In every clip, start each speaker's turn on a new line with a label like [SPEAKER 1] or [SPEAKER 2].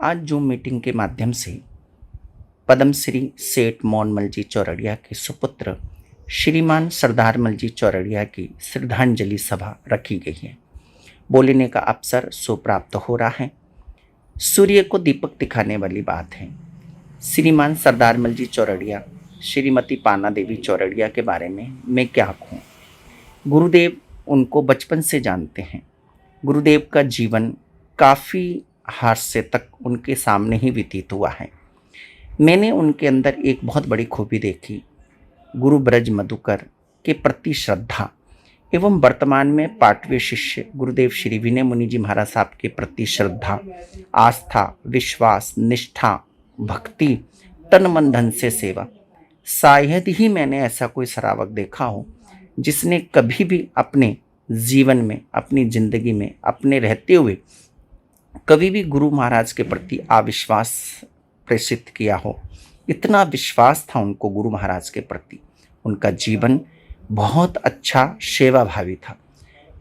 [SPEAKER 1] आज zoom meeting के माध्यम से पद्मश्री सेठ मोहनमल जी चौरड़िया के सुपुत्र श्रीमान सरदारमल जी चौरड़िया की श्रद्धांजलि सभा रखी गई है। बोलने का अवसर सुप्राप्त हो रहा है। सूर्य को दीपक दिखाने वाली बात है। श्रीमान सरदारमल जी चौरड़िया, श्रीमती पाना देवी चौरड़िया के बारे में मैं क्या कहूँ। गुरुदेव उनको बचपन से जानते हैं। गुरुदेव का जीवन काफ़ी हास्य तक उनके सामने ही व्यतीत हुआ है। मैंने उनके अंदर एक बहुत बड़ी खूबी देखी, गुरु ब्रज मधुकर के प्रति श्रद्धा एवं वर्तमान में पाटवे शिष्य गुरुदेव श्री विनय मुनि जी महाराज साहब के प्रति श्रद्धा, आस्था, विश्वास, निष्ठा, भक्ति, तन मन धन से सेवा। शायद ही मैंने ऐसा कोई श्रावक देखा हो जिसने कभी भी अपने जीवन में, अपनी जिंदगी में, अपने रहते हुए कभी भी गुरु महाराज के प्रति अविश्वास प्रेषित किया हो। इतना विश्वास था उनको गुरु महाराज के प्रति। उनका जीवन बहुत अच्छा सेवाभावी था।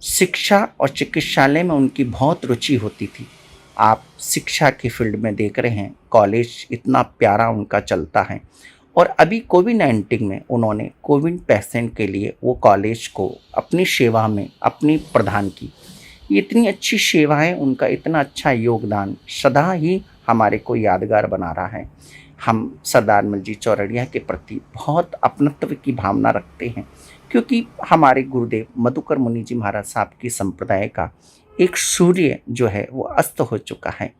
[SPEAKER 1] शिक्षा और चिकित्सालय में उनकी बहुत रुचि होती थी। आप शिक्षा के फील्ड में देख रहे हैं, कॉलेज इतना प्यारा उनका चलता है। और अभी कोविड-19 में उन्होंने कोविड पेशेंट के लिए वो कॉलेज को अपनी सेवा में अपनी प्रदान की। इतनी अच्छी सेवाएं, उनका इतना अच्छा योगदान सदा ही हमारे को यादगार बना रहा है। हम सरदारमल जी चौरड़िया के प्रति बहुत अपनत्व की भावना रखते हैं, क्योंकि हमारे गुरुदेव मधुकर मुनि जी महाराज साहब की संप्रदाय का एक सूर्य जो है वो अस्त हो चुका है।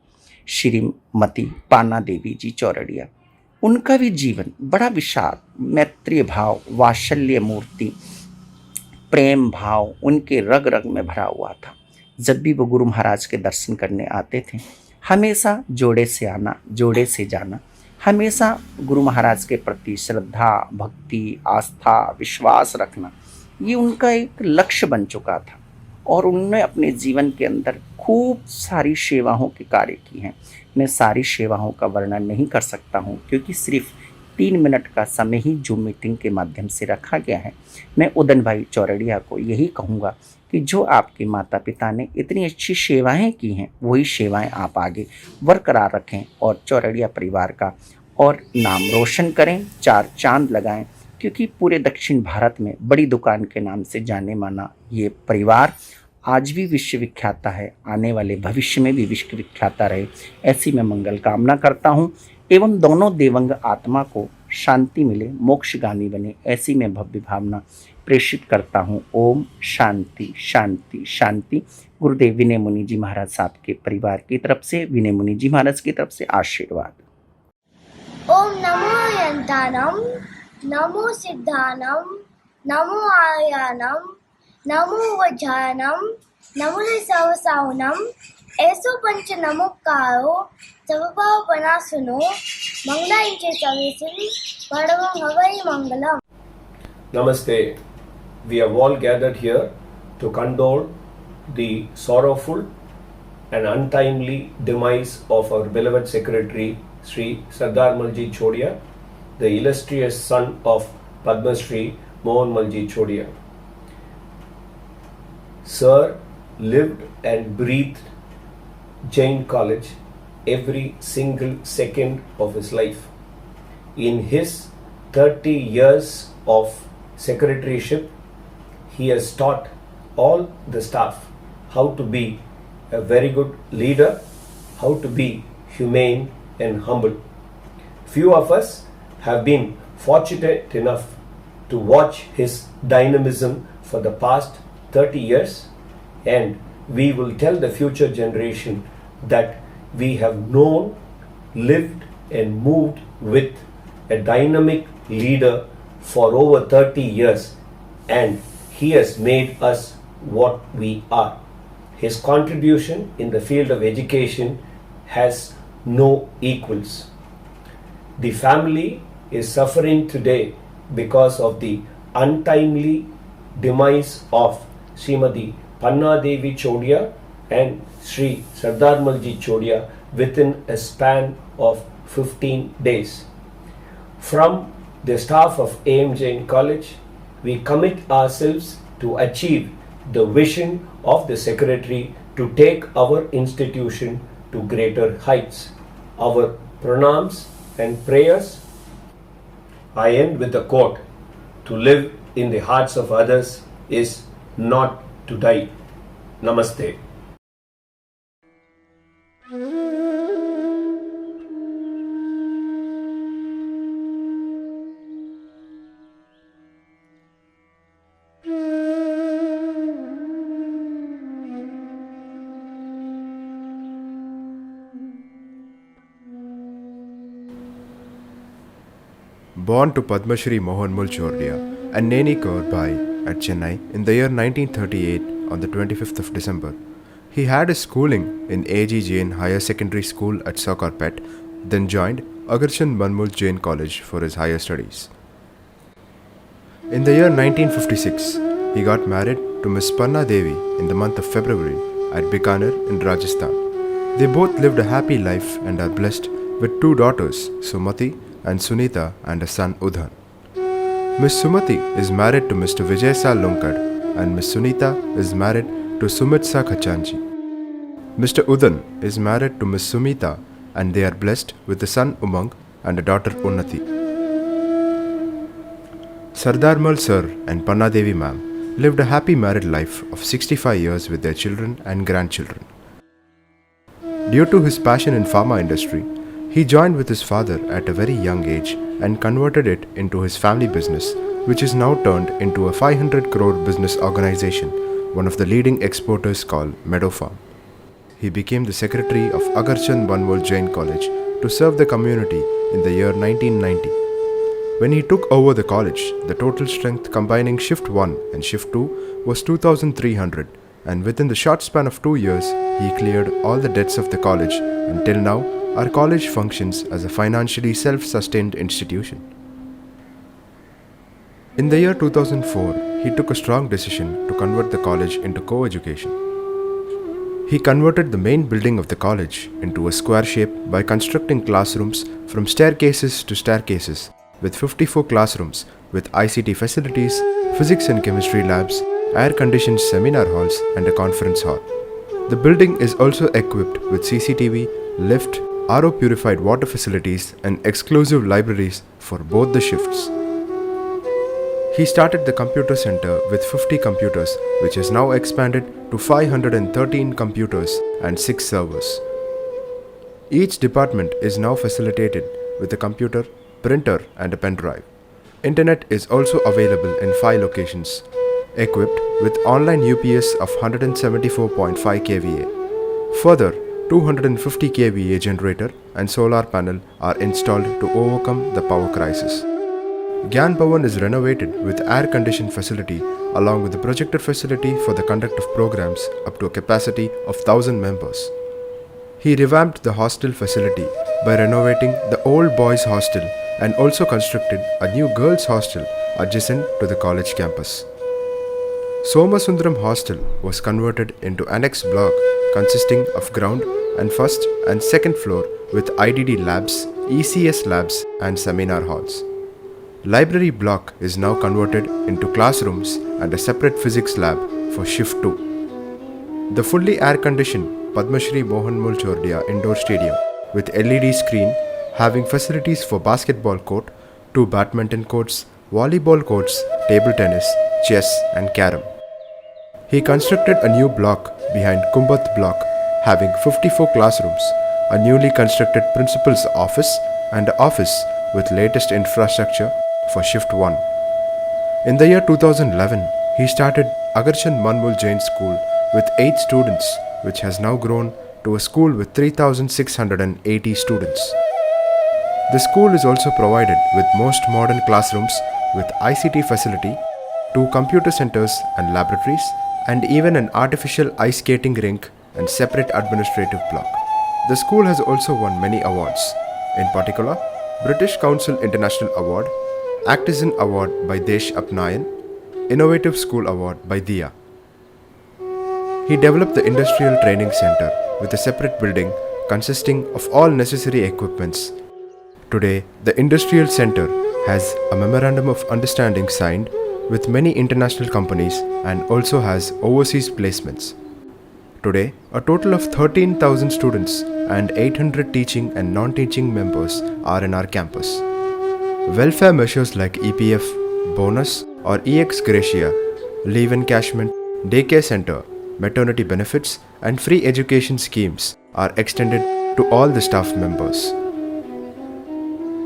[SPEAKER 1] श्रीमती पाना देवी जी चौरड़िया, उनका भी जीवन बड़ा विशाल मैत्रीय भाव, वात्सल्य मूर्ति, प्रेम भाव उनके रग रग में भरा हुआ था। जब भी वो गुरु महाराज के दर्शन करने आते थे, हमेशा जोड़े से आना, जोड़े से जाना, हमेशा गुरु महाराज के प्रति श्रद्धा, भक्ति, आस्था, विश्वास रखना, ये उनका एक लक्ष्य बन चुका था। और उन्होंने अपने जीवन के अंदर खूब सारी सेवाओं के कार्य की हैं। मैं सारी सेवाओं का वर्णन नहीं कर सकता हूँ, क्योंकि सिर्फ 3 मिनट का समय ही जूम मीटिंग के माध्यम से रखा गया है। मैं उदन भाई चौरड़िया को यही कहूँगा कि जो आपके माता पिता ने इतनी अच्छी सेवाएं की हैं, वही सेवाएं आप आगे बरकरार रखें और चौरड़िया परिवार का और नाम रोशन करें, 4 चांद लगाएं, क्योंकि पूरे दक्षिण भारत में बड़ी दुकान के नाम से जाने माना ये परिवार आज भी विश्वविख्यात है, आने वाले भविष्य में भी विश्वविख्यात रहे, ऐसी मैं मंगल कामना करता हूँ। एवं दोनों देवंग आत्मा को शांति मिले, मोक्षगामी बने, ऐसी मैं भव्य भावना प्रेषित करता हूँ। ओम शांति शांति शांति। गुरुदेव विनय मुनि जी महाराज साहब के परिवार की तरफ से, विनय मुनि जी महाराज की तरफ से आशीर्वाद।
[SPEAKER 2] ओम नमो यंतानम, नमो सिद्धानम, नमो आयानम, नमो वज्रानम, नमो सवसावनम, ऐसो पंच नमोकारो सर्वभाव बना सुनो, मंगला इंचे चवेसिल, परमं हवै मंगलम।
[SPEAKER 3] Namaste. We have all gathered here to condole the sorrowful and untimely demise of our beloved secretary Sri Sardarmal Ji Chodia, the illustrious son of Padma Shri Mohanmal Ji Chodia. Sir lived and breathed Jain College every single second of his life. In his 30 years of secretaryship, he has taught all the staff how to be a very good leader, how to be humane and humble. Few of us have been fortunate enough to watch his dynamism for the past 30 years, and we will tell the future generation that we have known, lived and moved with a dynamic leader for over 30 years, and he has made us what we are. His contribution in the field of education has no equals. The family is suffering today because of the untimely demise of Srimati Panna Devi Chodia and Sri Sardarmal Ji Chodia within a span of 15 days. From the staff of A.M. Jain College, we commit ourselves to achieve the vision of the Secretary to take our institution to greater heights. our pranams and prayers. I end with a quote: to live in the hearts of others is not to die. Namaste.
[SPEAKER 4] Born to Padma Shri Mohan Mulchordia and Neni Kaur Bai at Chennai in the year 1938 on the 25th of December, he had his schooling in A.G. Jain Higher Secondary School at Sakarpet, then joined Agarchand Manmul Jain College for his higher studies. In the year 1956, he got married to Miss Panna Devi in the month of February at Bikaner in Rajasthan. They both lived a happy life and are blessed with two daughters, Sumati and Sunita, and a son Udhan. Miss Sumati is married to Mr. Vijay Sal Lunkad and Miss Sunita is married to Sumitsa Khachanji. Mr. Udhan is married to Miss Sumita and they are blessed with a son Umang and a daughter Unnati. Sardar Mal Sir and Panna Devi ma'am lived a happy married life of 65 years with their children and grandchildren. Due to his passion in pharma industry, he joined with his father at a very young age and converted it into his family business, which is now turned into a 500 crore business organization, one of the leading exporters called Meadow Farm. He became the secretary of Agarchand Manmul Jain College to serve the community in the year 1990. When he took over the college, the total strength combining Shift 1 and Shift 2 was 2,300, and within the short span of 2 years, he cleared all the debts of the college, and till now, our college functions as a financially self-sustained institution. In the year 2004, he took a strong decision to convert the college into co-education. He converted the main building of the college into a square shape by constructing classrooms from staircases to staircases, with 54 classrooms with ICT facilities, physics and chemistry labs, air-conditioned seminar halls and a conference hall. The building is also equipped with CCTV, lift, RO purified water facilities and exclusive libraries for both the shifts. He started the computer center with 50 computers, which has now expanded to 513 computers and 6 servers. Each department is now facilitated with a computer, printer and a pen drive. Internet is also available in 5 locations, equipped with online UPS of 174.5 kVA. Further, 250 kVA generator and solar panel are installed to overcome the power crisis. Gyan Bhavan is renovated with air-conditioned facility along with the projector facility for the conduct of programs up to a capacity of 1,000 members. He revamped the hostel facility by renovating the old boys' hostel and also constructed a new girls' hostel adjacent to the college campus. Somasundaram Hostel was converted into annex block consisting of ground and first and second floor with IDD labs, ECS labs and seminar halls. Library block is now converted into classrooms and a separate physics lab for Shift 2. The fully air-conditioned Padma Shri Mohan Mulchordia indoor stadium with LED screen having facilities for basketball court, 2 badminton courts, volleyball courts, table tennis, chess and carom. He constructed a new block behind Kumbath block having 54 classrooms, a newly constructed principal's office and an office with latest infrastructure for Shift 1. In the year 2011, he started Agarchand Manmul Jain School with 8 students, which has now grown to a school with 3,680 students. The school is also provided with most modern classrooms with ICT facility, 2 computer centers and laboratories, and even an artificial ice skating rink and separate administrative block. The school has also won many awards, in particular British Council International Award, Actizen Award by Desh Apnayan, Innovative School Award by Diya. He developed the Industrial Training Center with a separate building consisting of all necessary equipments. Today, the Industrial Center has a Memorandum of Understanding signed with many international companies and also has overseas placements. Today, a total of 13,000 students and 800 teaching and non-teaching members are in our campus. Welfare measures like EPF, bonus or EX Gratia, leave encashment, daycare center, maternity benefits and free education schemes are extended to all the staff members.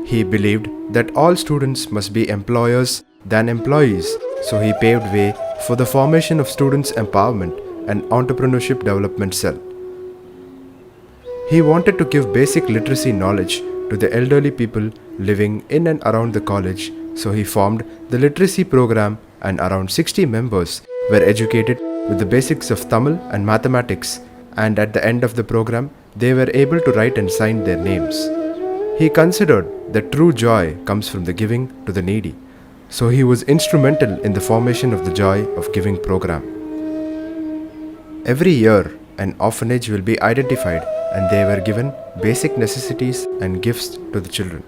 [SPEAKER 4] He believed that all students must be employers than employees, so he paved way for the formation of Students' Empowerment and Entrepreneurship Development Cell. He wanted to give basic literacy knowledge to the elderly people living in and around the college, so he formed the literacy program and around 60 members were educated with the basics of Tamil and mathematics, and at the end of the program they were able to write and sign their names. He considered that true joy comes from the giving to the needy, so he was instrumental in the formation of the Joy of Giving program. Every year, an orphanage will be identified and they were given basic necessities and gifts to the children.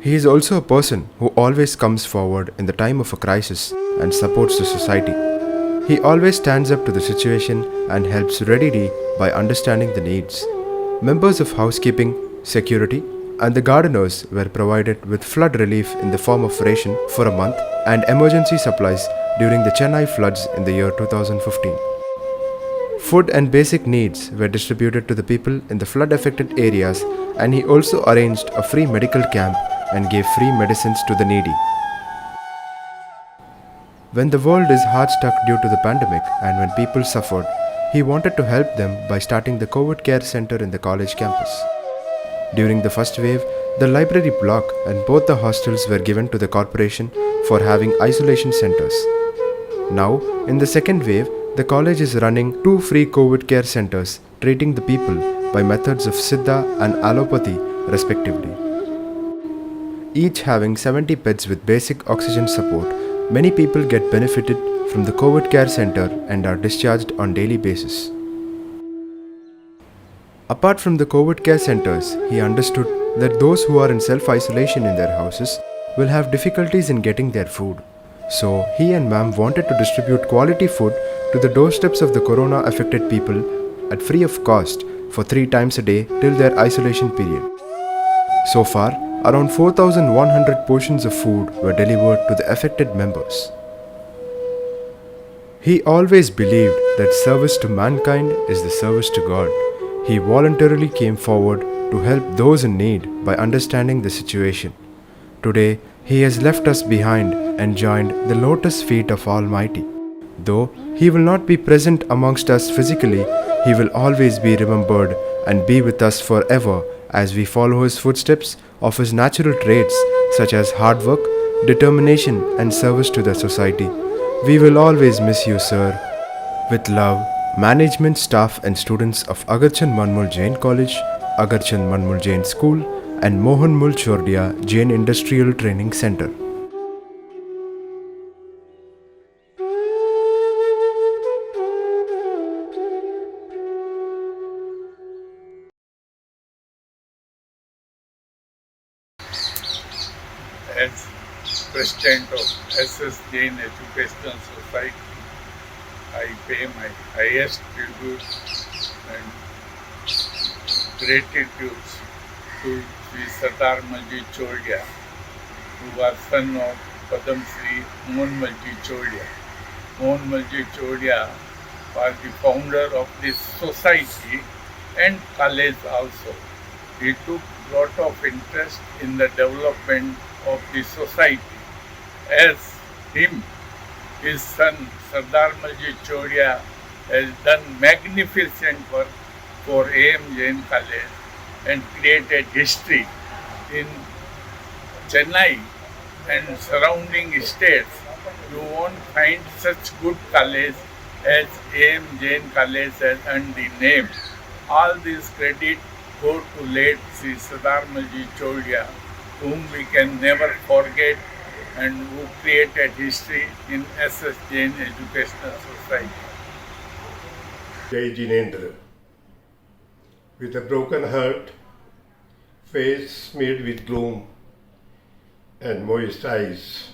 [SPEAKER 4] He is also a person who always comes forward in the time of a crisis and supports the society. He always stands up to the situation and helps readily by understanding the needs. Members of housekeeping, security, and the gardeners were provided with flood relief in the form of ration for a month and emergency supplies during the Chennai floods in the year 2015. Food and basic needs were distributed to the people in the flood-affected areas, and he also arranged a free medical camp and gave free medicines to the needy. When the world is hard-stuck due to the pandemic and when people suffered, he wanted to help them by starting the COVID Care Center in the college campus. During the first wave, the library block and both the hostels were given to the corporation for having isolation centers. Now, in the second wave, the college is running 2 free COVID care centers treating the people by methods of Siddha and Allopathy respectively. Each having 70 beds with basic oxygen support, many people get benefited from the COVID care center and are discharged on daily basis. Apart from the COVID care centers, he understood that those who are in self-isolation in their houses will have difficulties in getting their food. So, he and ma'am wanted to distribute quality food to the doorsteps of the corona-affected people at free of cost for 3 times a day till their isolation period. So far, around 4,100 portions of food were delivered to the affected members. He always believed that service to mankind is the service to God. He voluntarily came forward to help those in need by understanding the situation. Today, he has left us behind and joined the lotus feet of Almighty. Though he will not be present amongst us physically, he will always be remembered and be with us forever as we follow his footsteps of his natural traits such as hard work, determination and service to the society. We will always miss you, sir. With love, management, staff and students of Agarchand Manmul Jain College, Agarchand Manmul Jain School and Mohan Mul Chordia Jain Industrial Training Center.
[SPEAKER 5] As President of SS Jain Educational Society, I pay my highest tribute and gratitude to Sri Sardar Malji Chordia, who was son of Padam Shri Mohan Malji Chordia. Mohan Malji Chordia was the founder of this society and college also. He took lot of interest in the development of the society. As him, his son Sardar Malji Chordia has done magnificent work for AM Jain College and created history in Chennai and surrounding states. You won't find such good college as AM Jain College has earned the name. All this credit go to late Sri Sardar Malji Chordia, whom we can never forget and who created history in SS Jain Educational Society.
[SPEAKER 6] Jai Jinendra. With a broken heart, face smeared with gloom, and moist eyes,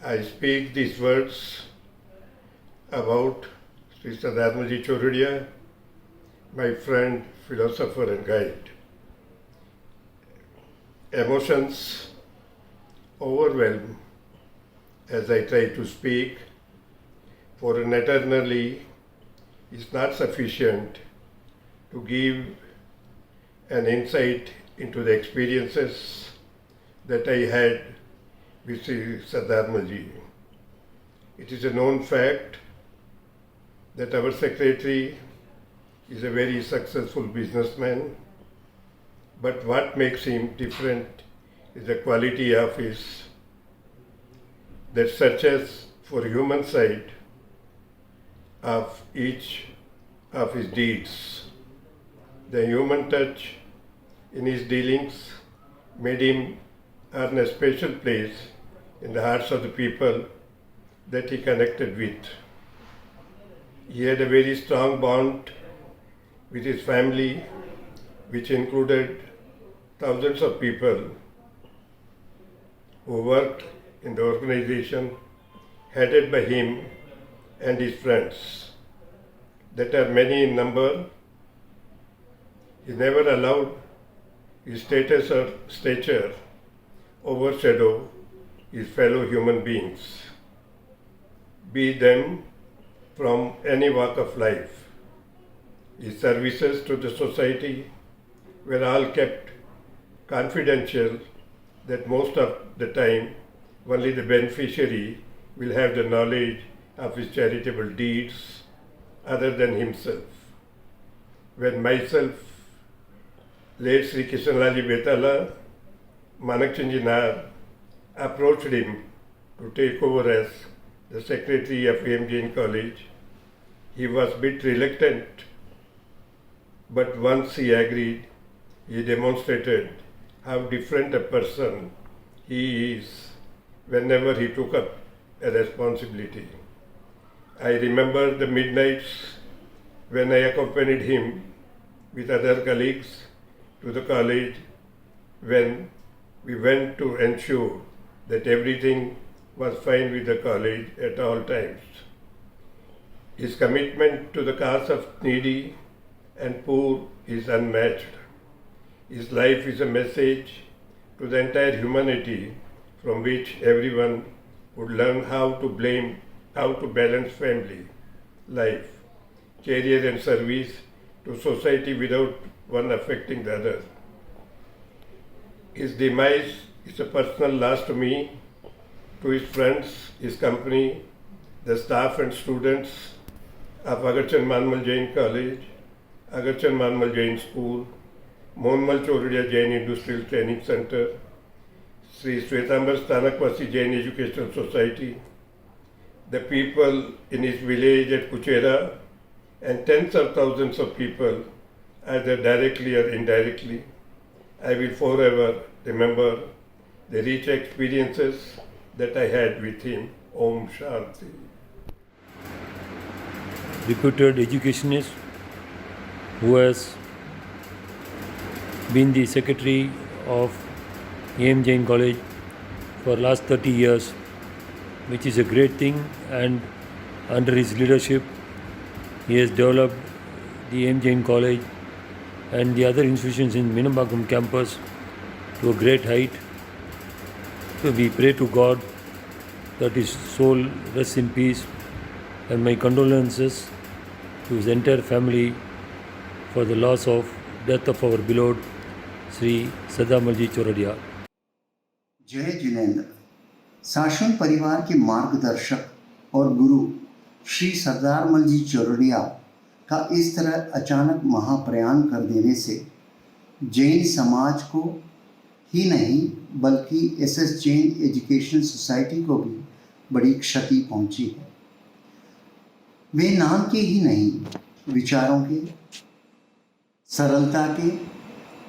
[SPEAKER 6] I speak these words about Sri Sadarmaji Choradia, my friend, philosopher and guide. Emotions overwhelm as I try to speak, for an eternally is not sufficient to give an insight into the experiences that I had with Sri Sadarmaji. It is a known fact that our secretary is a very successful businessman, but what makes him different is the quality of his that searches for human side of each of his deeds. The human touch in his dealings made him earn a special place in the hearts of the people that he connected with. He had a very strong bond with his family, which included thousands of people who worked in the organization headed by him and his friends, that are many in number. He never allowed his status or stature overshadow his fellow human beings, be them from any walk of life. His services to the society were all kept confidential, that most of the time only the beneficiary will have the knowledge of his charitable deeds other than himself. When myself, late Sri Kishanlal Betala, Manakchandji Nar, approached him to take over as the secretary of A.M. Jain College, he was a bit reluctant, but once he agreed, he demonstrated how different a person he is whenever he took up a responsibility. I remember the midnights when I accompanied him with other colleagues to the college, when we went to ensure that everything was fine with the college at all times. His commitment to the cause of needy and poor is unmatched. His life is a message to the entire humanity, from which everyone would learn how to balance family, life, career and service to society without one affecting the other. His demise is a personal loss to me, to his friends, his company, the staff and students of Agarchand Manmal Jain College, Agarchand Manmal Jain School, Monmal Choradia Jain Industrial Training Center, Sri Swetambar Stanakwasi Jain Educational Society, the people in his village at Kuchera, and tens of thousands of people, either directly or indirectly. I will forever remember the rich experiences that I had with him. Om Shanti.
[SPEAKER 7] Reputed educationist who has been the secretary of A.M. Jain College for last 30 years, which is a great thing, and under his leadership he has developed the A.M. Jain College and the other institutions in Minambakam campus to a great height. So we pray to God that his soul rests in peace, and my condolences to his entire family for the loss of death of our beloved Sri Sadarmalji Choradia.
[SPEAKER 8] जय जिनेंद्र। शासन परिवार के मार्गदर्शक और गुरु श्री सरदारमलजी चौरड़िया का इस तरह अचानक महाप्रयाण कर देने से जैन समाज को ही नहीं बल्कि एसएस जैन एजुकेशन सोसाइटी को भी बड़ी क्षति पहुंची है। वे नाम के ही नहीं, विचारों के, सरलता के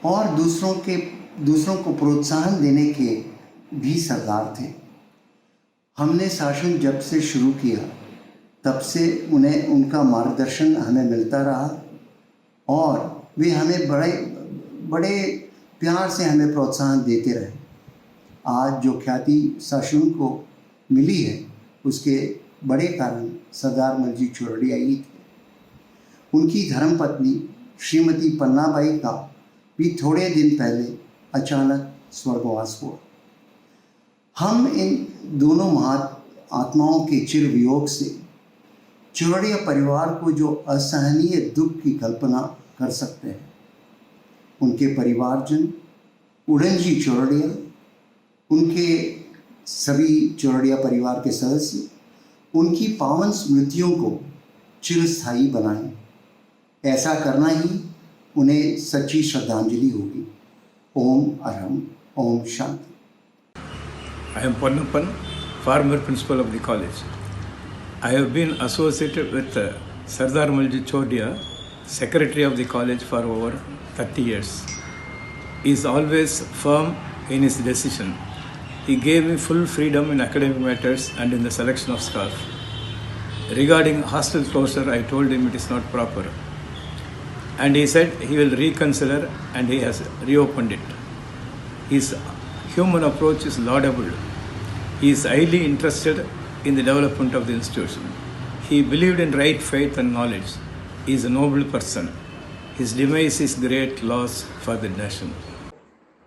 [SPEAKER 8] और दूसरों को प्रोत्साहन देने के भी सरदार थे। हमने शासन जब से शुरू किया तब से उनका मार्गदर्शन हमें मिलता रहा और वे हमें बड़े प्यार से हमें प्रोत्साहन देते रहे। आज जो ख्याति शासन को मिली है उसके बड़े कारण सरदारमलजी चौरड़िया ही थे। उनकी धर्मपत्नी श्रीमती पन्नाबाई का भी थोड़े दिन पहले अचानक स्वर्गवास हुआ। हम इन दोनों महाआत्माओं के चिर वियोग से चौरड़िया परिवार को जो असहनीय दुख की कल्पना कर सकते हैं। उनके परिवारजन, उड़नजी चौरड़िया, उनके सभी चौरड़िया परिवार के सदस्य उनकी पावन स्मृतियों को चिरस्थायी बनाएं। ऐसा करना ही उन्हें सच्ची श्रद्धांजलि होगी। ओम Arham, Om Shanti.
[SPEAKER 9] I am Ponnappan, former principal of the college. I have been associated with Sardar Malji Chodia, secretary of the college, for over 30 years. He is always firm in his decision. He gave me full freedom in academic matters and in the selection of staff. Regarding hostel closure, I told him it is not proper. And he said he will reconsider, and he has reopened it. His human approach is laudable. He is highly interested in the development of the institution. He believed in right faith and knowledge. He is a noble person. His demise is great loss for the nation.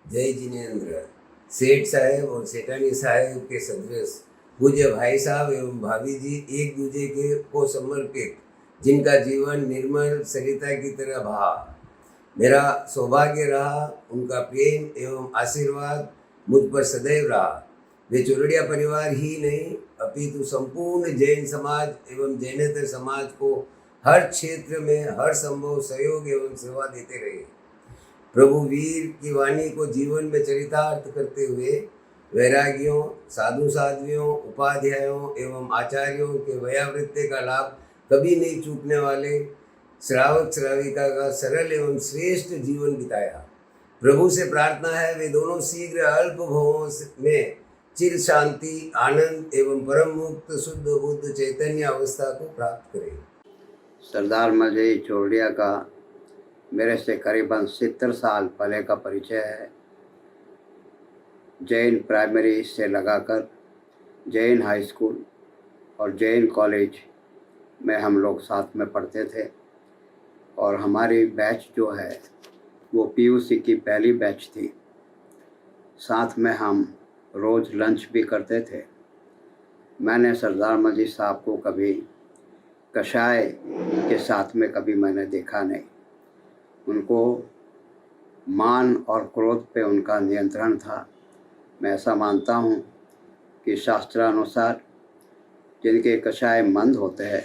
[SPEAKER 10] जय जिनेन्द्र। सेठ साहेब और सेठानी साहेब के सदृश पूज्य भाई साहब एवं भाभी जी एक दूसरे के को समर्पित, जिनका जीवन निर्मल सरिता की तरह बहा। मेरा सौभाग्य रहा उनका प्रेम एवं आशीर्वाद मुझ पर सदैव रहा। वे चौरड़िया परिवार ही नहीं अपितु संपूर्ण जैन समाज एवं जैनेतर समाज को हर क्षेत्र में हर संभव सहयोग एवं सेवा देते रहे। प्रभु वीर की वाणी को जीवन में चरितार्थ करते हुए वैरागियों, साधु साध्वियों, उपाध्यायों एवं आचार्यों के वयावृत्ति का लाभ कभी नहीं चूकने वाले श्रावक श्राविका का सरल एवं श्रेष्ठ जीवन बिताया। प्रभु से प्रार्थना है वे दोनों शीघ्र अल्प भवों में चिर शांति, आनंद एवं परम मुक्त शुद्ध बुद्ध चैतन्य अवस्था को प्राप्त करें।
[SPEAKER 11] सरदार मलजी चौरड़िया का मेरे से करीबन 70 साल पहले का परिचय है। जैन प्राइमरी से लगाकर जैन हाई स्कूल और जैन कॉलेज में हम लोग साथ में पढ़ते थे, और हमारी बैच जो है वो पीयूसी की पहली बैच थी। साथ में हम रोज़ लंच भी करते थे। मैंने सरदार मलजी साहब को कभी कषाय के साथ में कभी मैंने देखा नहीं। उनको मान और क्रोध पे उनका नियंत्रण था। मैं ऐसा मानता हूँ कि शास्त्रानुसार जिनके कषाय मंद होते हैं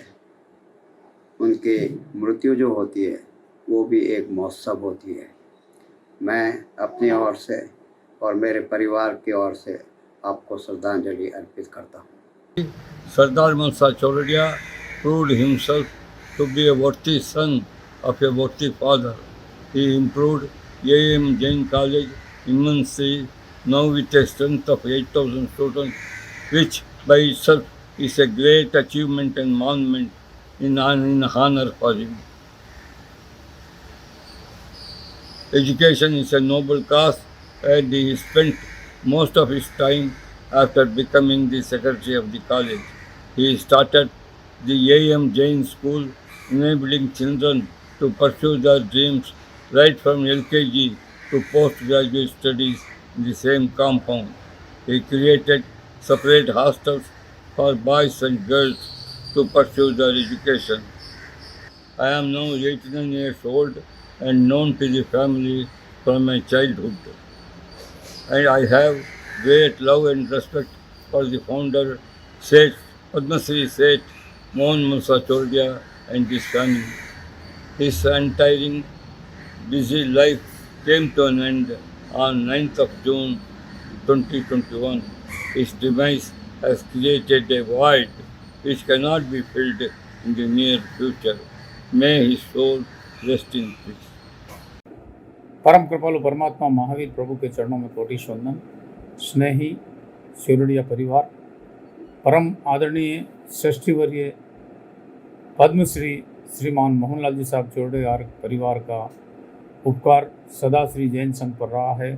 [SPEAKER 11] उनकी मृत्यु जो होती है वो भी एक महोत्सव होती है। मैं अपनी ओर से और मेरे परिवार की ओर से आपको श्रद्धांजलि अर्पित करता हूँ।
[SPEAKER 5] Sardar Malsa Choradia proved himself to be a worthy son of a worthy father. He improved A.M. Jain College immensely, now with a strength of 8,000 students, which by itself is a great achievement and monument in honor for him. Education is a noble cause, and he spent most of his time after becoming the secretary of the college. He started the A.M. Jain School, enabling children to pursue their dreams right from LKG to postgraduate studies in the same compound. He created separate hostels for boys and girls to pursue their education. I am now 89 years old and known to the family from my childhood. And I have great love and respect for the founder, Seth Padma Shri Seth Mohan Malsa Choradia and his family. His untiring, busy life came to an end on 9th of June 2021. His demise has created a void which cannot be filled in the near future. May his soul rest in peace.
[SPEAKER 12] परम कृपालु परमात्मा महावीर प्रभु के चरणों में कोटि वंदन। स्नेही चौरड़िया परिवार, परम आदरणीय षष्ठीवर्य पद्मश्री श्रीमान मोहनलाल जी साहब चौरड़िया परिवार का उपकार सदा श्री जैन संघ पर रहा है,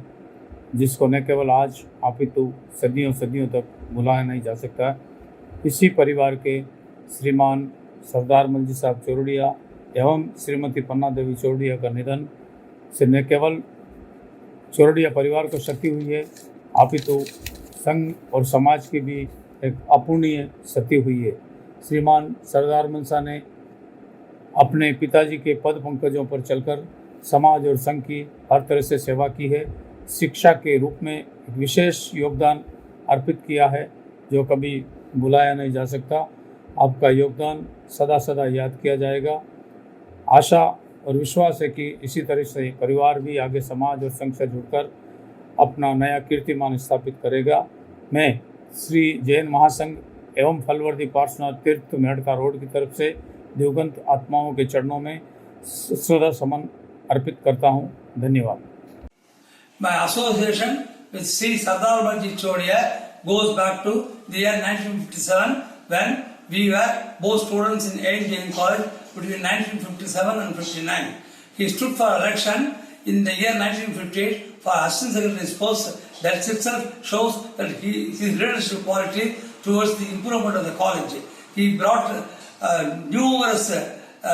[SPEAKER 12] जिसको न केवल आज अपितु सदियों सदियों तक भुलाया नहीं जा सकता। इसी परिवार के श्रीमान सरदार मलजी साहब चौरड़िया एवं श्रीमती पन्ना देवी चौरड़िया का निधन से न केवल चौरड़िया परिवार को क्षति हुई है, अपितु संघ और समाज की भी एक अपूर्णीय क्षति हुई है। श्रीमान सरदार मनसा ने अपने पिताजी के पद पंकजों पर चलकर समाज और संघ की हर तरह से सेवा की है। शिक्षा के रूप में एक विशेष योगदान अर्पित किया है जो कभी भुलाया नहीं जा सकता। आपका योगदान सदा सदा याद किया जाएगा। आशा और विश्वास है कि इसी तरह से परिवार भी आगे समाज और संघ से जुड़कर अपना नया कीर्तिमान स्थापित करेगा। मैं श्री जैन महासंघ एवं फलवर्दी पार्श्वनाथ तीर्थ मेहड़का रोड की तरफ से दिवंगत आत्माओं के चरणों में श्रद्धा सुमन अर्पित करता हूँ। धन्यवाद।
[SPEAKER 13] My association with Sri Sardar Malji Chodia goes back to the year 1957 when we were both students in AIM Jain College between 1957 and 59. He stood for election in the year 1958 for Assistant Secretary's post. That itself shows that his leadership quality towards the improvement of the college. He brought numerous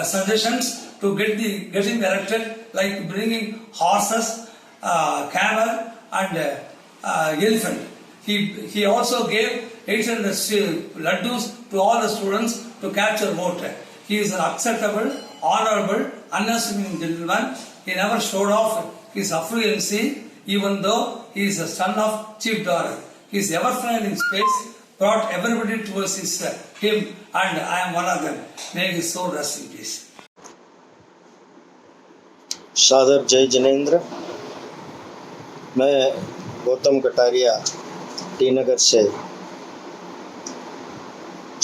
[SPEAKER 13] suggestions to getting elected, like bringing horses, camel and elephant. He also gave 800 laddus to all the students to capture vote. He is an acceptable, honorable, unassuming gentleman. He never showed off his affluency, even though he is a son of chief daughter. His ever-flowing space brought everybody towards him, and I am one of them. May his soul rest in peace.
[SPEAKER 14] सादर जय जिनेंद्र। मैं Gautam Kataria T नगर से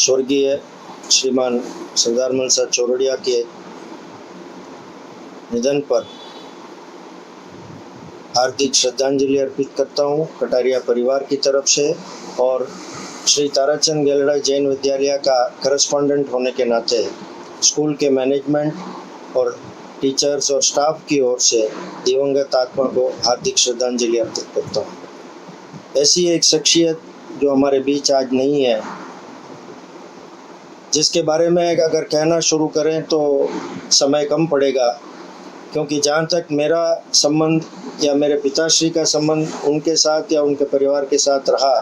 [SPEAKER 14] स्वर्गीय श्रीमान सरदार मलसा चौरड़िया के निधन पर हार्दिक श्रद्धांजलि अर्पित करता हूँ कटारिया परिवार की तरफ से, और श्री ताराचंद गेलड़ा जैन विद्यालय का करस्पॉन्डेंट होने के नाते स्कूल के मैनेजमेंट और टीचर्स और स्टाफ की ओर से दिवंगत आत्मा को हार्दिक श्रद्धांजलि अर्पित करता हूँ। ऐसी एक शख्सियत जो हमारे बीच आज नहीं है, जिसके बारे में अगर कहना शुरू करें तो समय कम पड़ेगा, क्योंकि जहाँ तक मेरा संबंध या मेरे पिताश्री का संबंध उनके साथ या उनके परिवार के साथ रहा,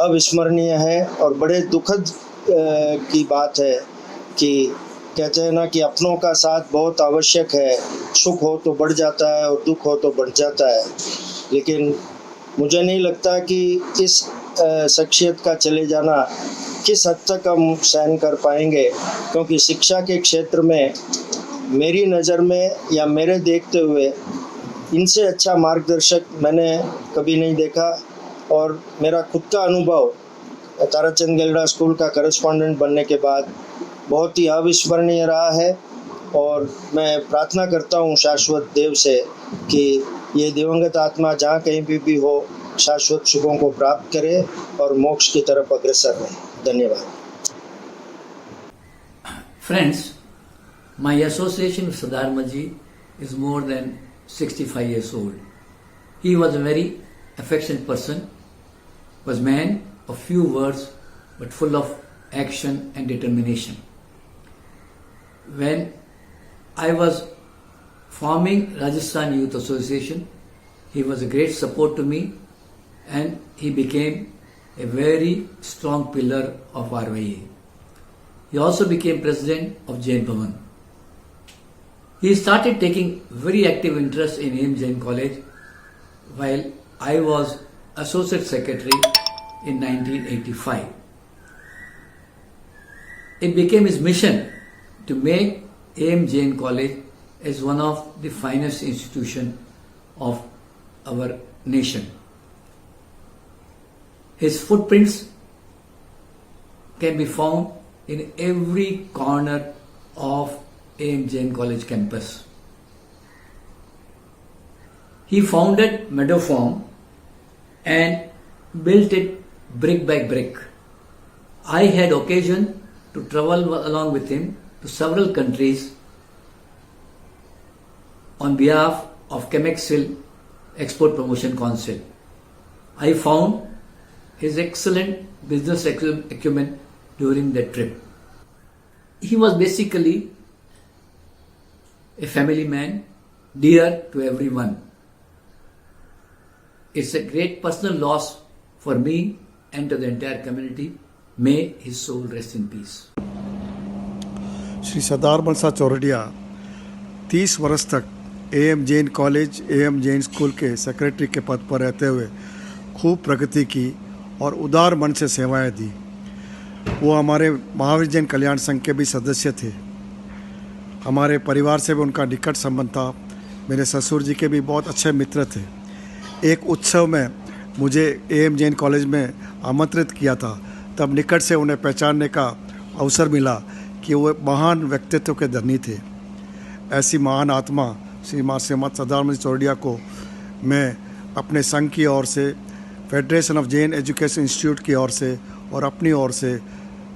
[SPEAKER 14] अविस्मरणीय है और बड़े दुखद की बात है कि कहते हैं ना कि अपनों का साथ बहुत आवश्यक है। सुख हो तो बढ़ जाता है और दुख हो तो बढ़ जाता है, लेकिन मुझे नहीं लगता कि इस शख्सियत का चले जाना किस हद तक हम सहन कर पाएंगे, क्योंकि शिक्षा के क्षेत्र में मेरी नज़र में या मेरे देखते हुए इनसे अच्छा मार्गदर्शक मैंने कभी नहीं देखा। और मेरा खुद का अनुभव ताराचंद गेलड़ा स्कूल का करस्पॉन्डेंट बनने के बाद बहुत ही अविस्मरणीय रहा है, और मैं प्रार्थना करता हूँ शाश्वत देव से कि ये दिवंगत आत्मा जहाँ कहीं भी हो शाश्वत सुखों को प्राप्त करे और मोक्ष की तरफ अग्रसर रहे। धन्यवाद।
[SPEAKER 15] Friends, my association with Sardar Malji is more than 65 years old. He was a very affectionate person, was man of few words but full of action and determination. When I was forming Rajasthan Youth Association, he was a great support to me and he became a very strong pillar of RYA. He also became president of Jain Bhavan. He started taking very active interest in AIM Jain College while I was associate secretary in 1985. It became his mission to make AIM Jain College as one of the finest institutions of our nation. His footprints can be found in every corner of AIM Jain College campus. He founded Meadow Farm and built it brick by brick. I had occasion to travel along with him to several countries on behalf of Chemexil Export Promotion Council. I found his excellent business acumen during that trip. He was basically a family man, dear to everyone. It's a great personal loss for me and to the entire community. May his soul rest in peace.
[SPEAKER 16] Shri सरदार मलसा चौरडिया 30 वर्ष तक am Jain college, am Jain school के secretary के पद पर रहते हुए खूब प्रगति की और उदार मन से सेवाएं दी। वो हमारे महावीर जैन कल्याण संघ के भी सदस्य थे। हमारे परिवार से भी उनका निकट संबंध था। मेरे ससुर जी के भी बहुत अच्छे मित्र थे। एक उत्सव में मुझे एएम जैन कॉलेज में आमंत्रित किया था, तब निकट से उन्हें पहचानने का अवसर मिला कि वो महान व्यक्तित्व के धनी थे। ऐसी महान आत्मा श्रीमान सरदार मलजी चौरडिया को मैं अपने संघ की ओर से, federation of Jain education institute की ओर से और अपनी ओर से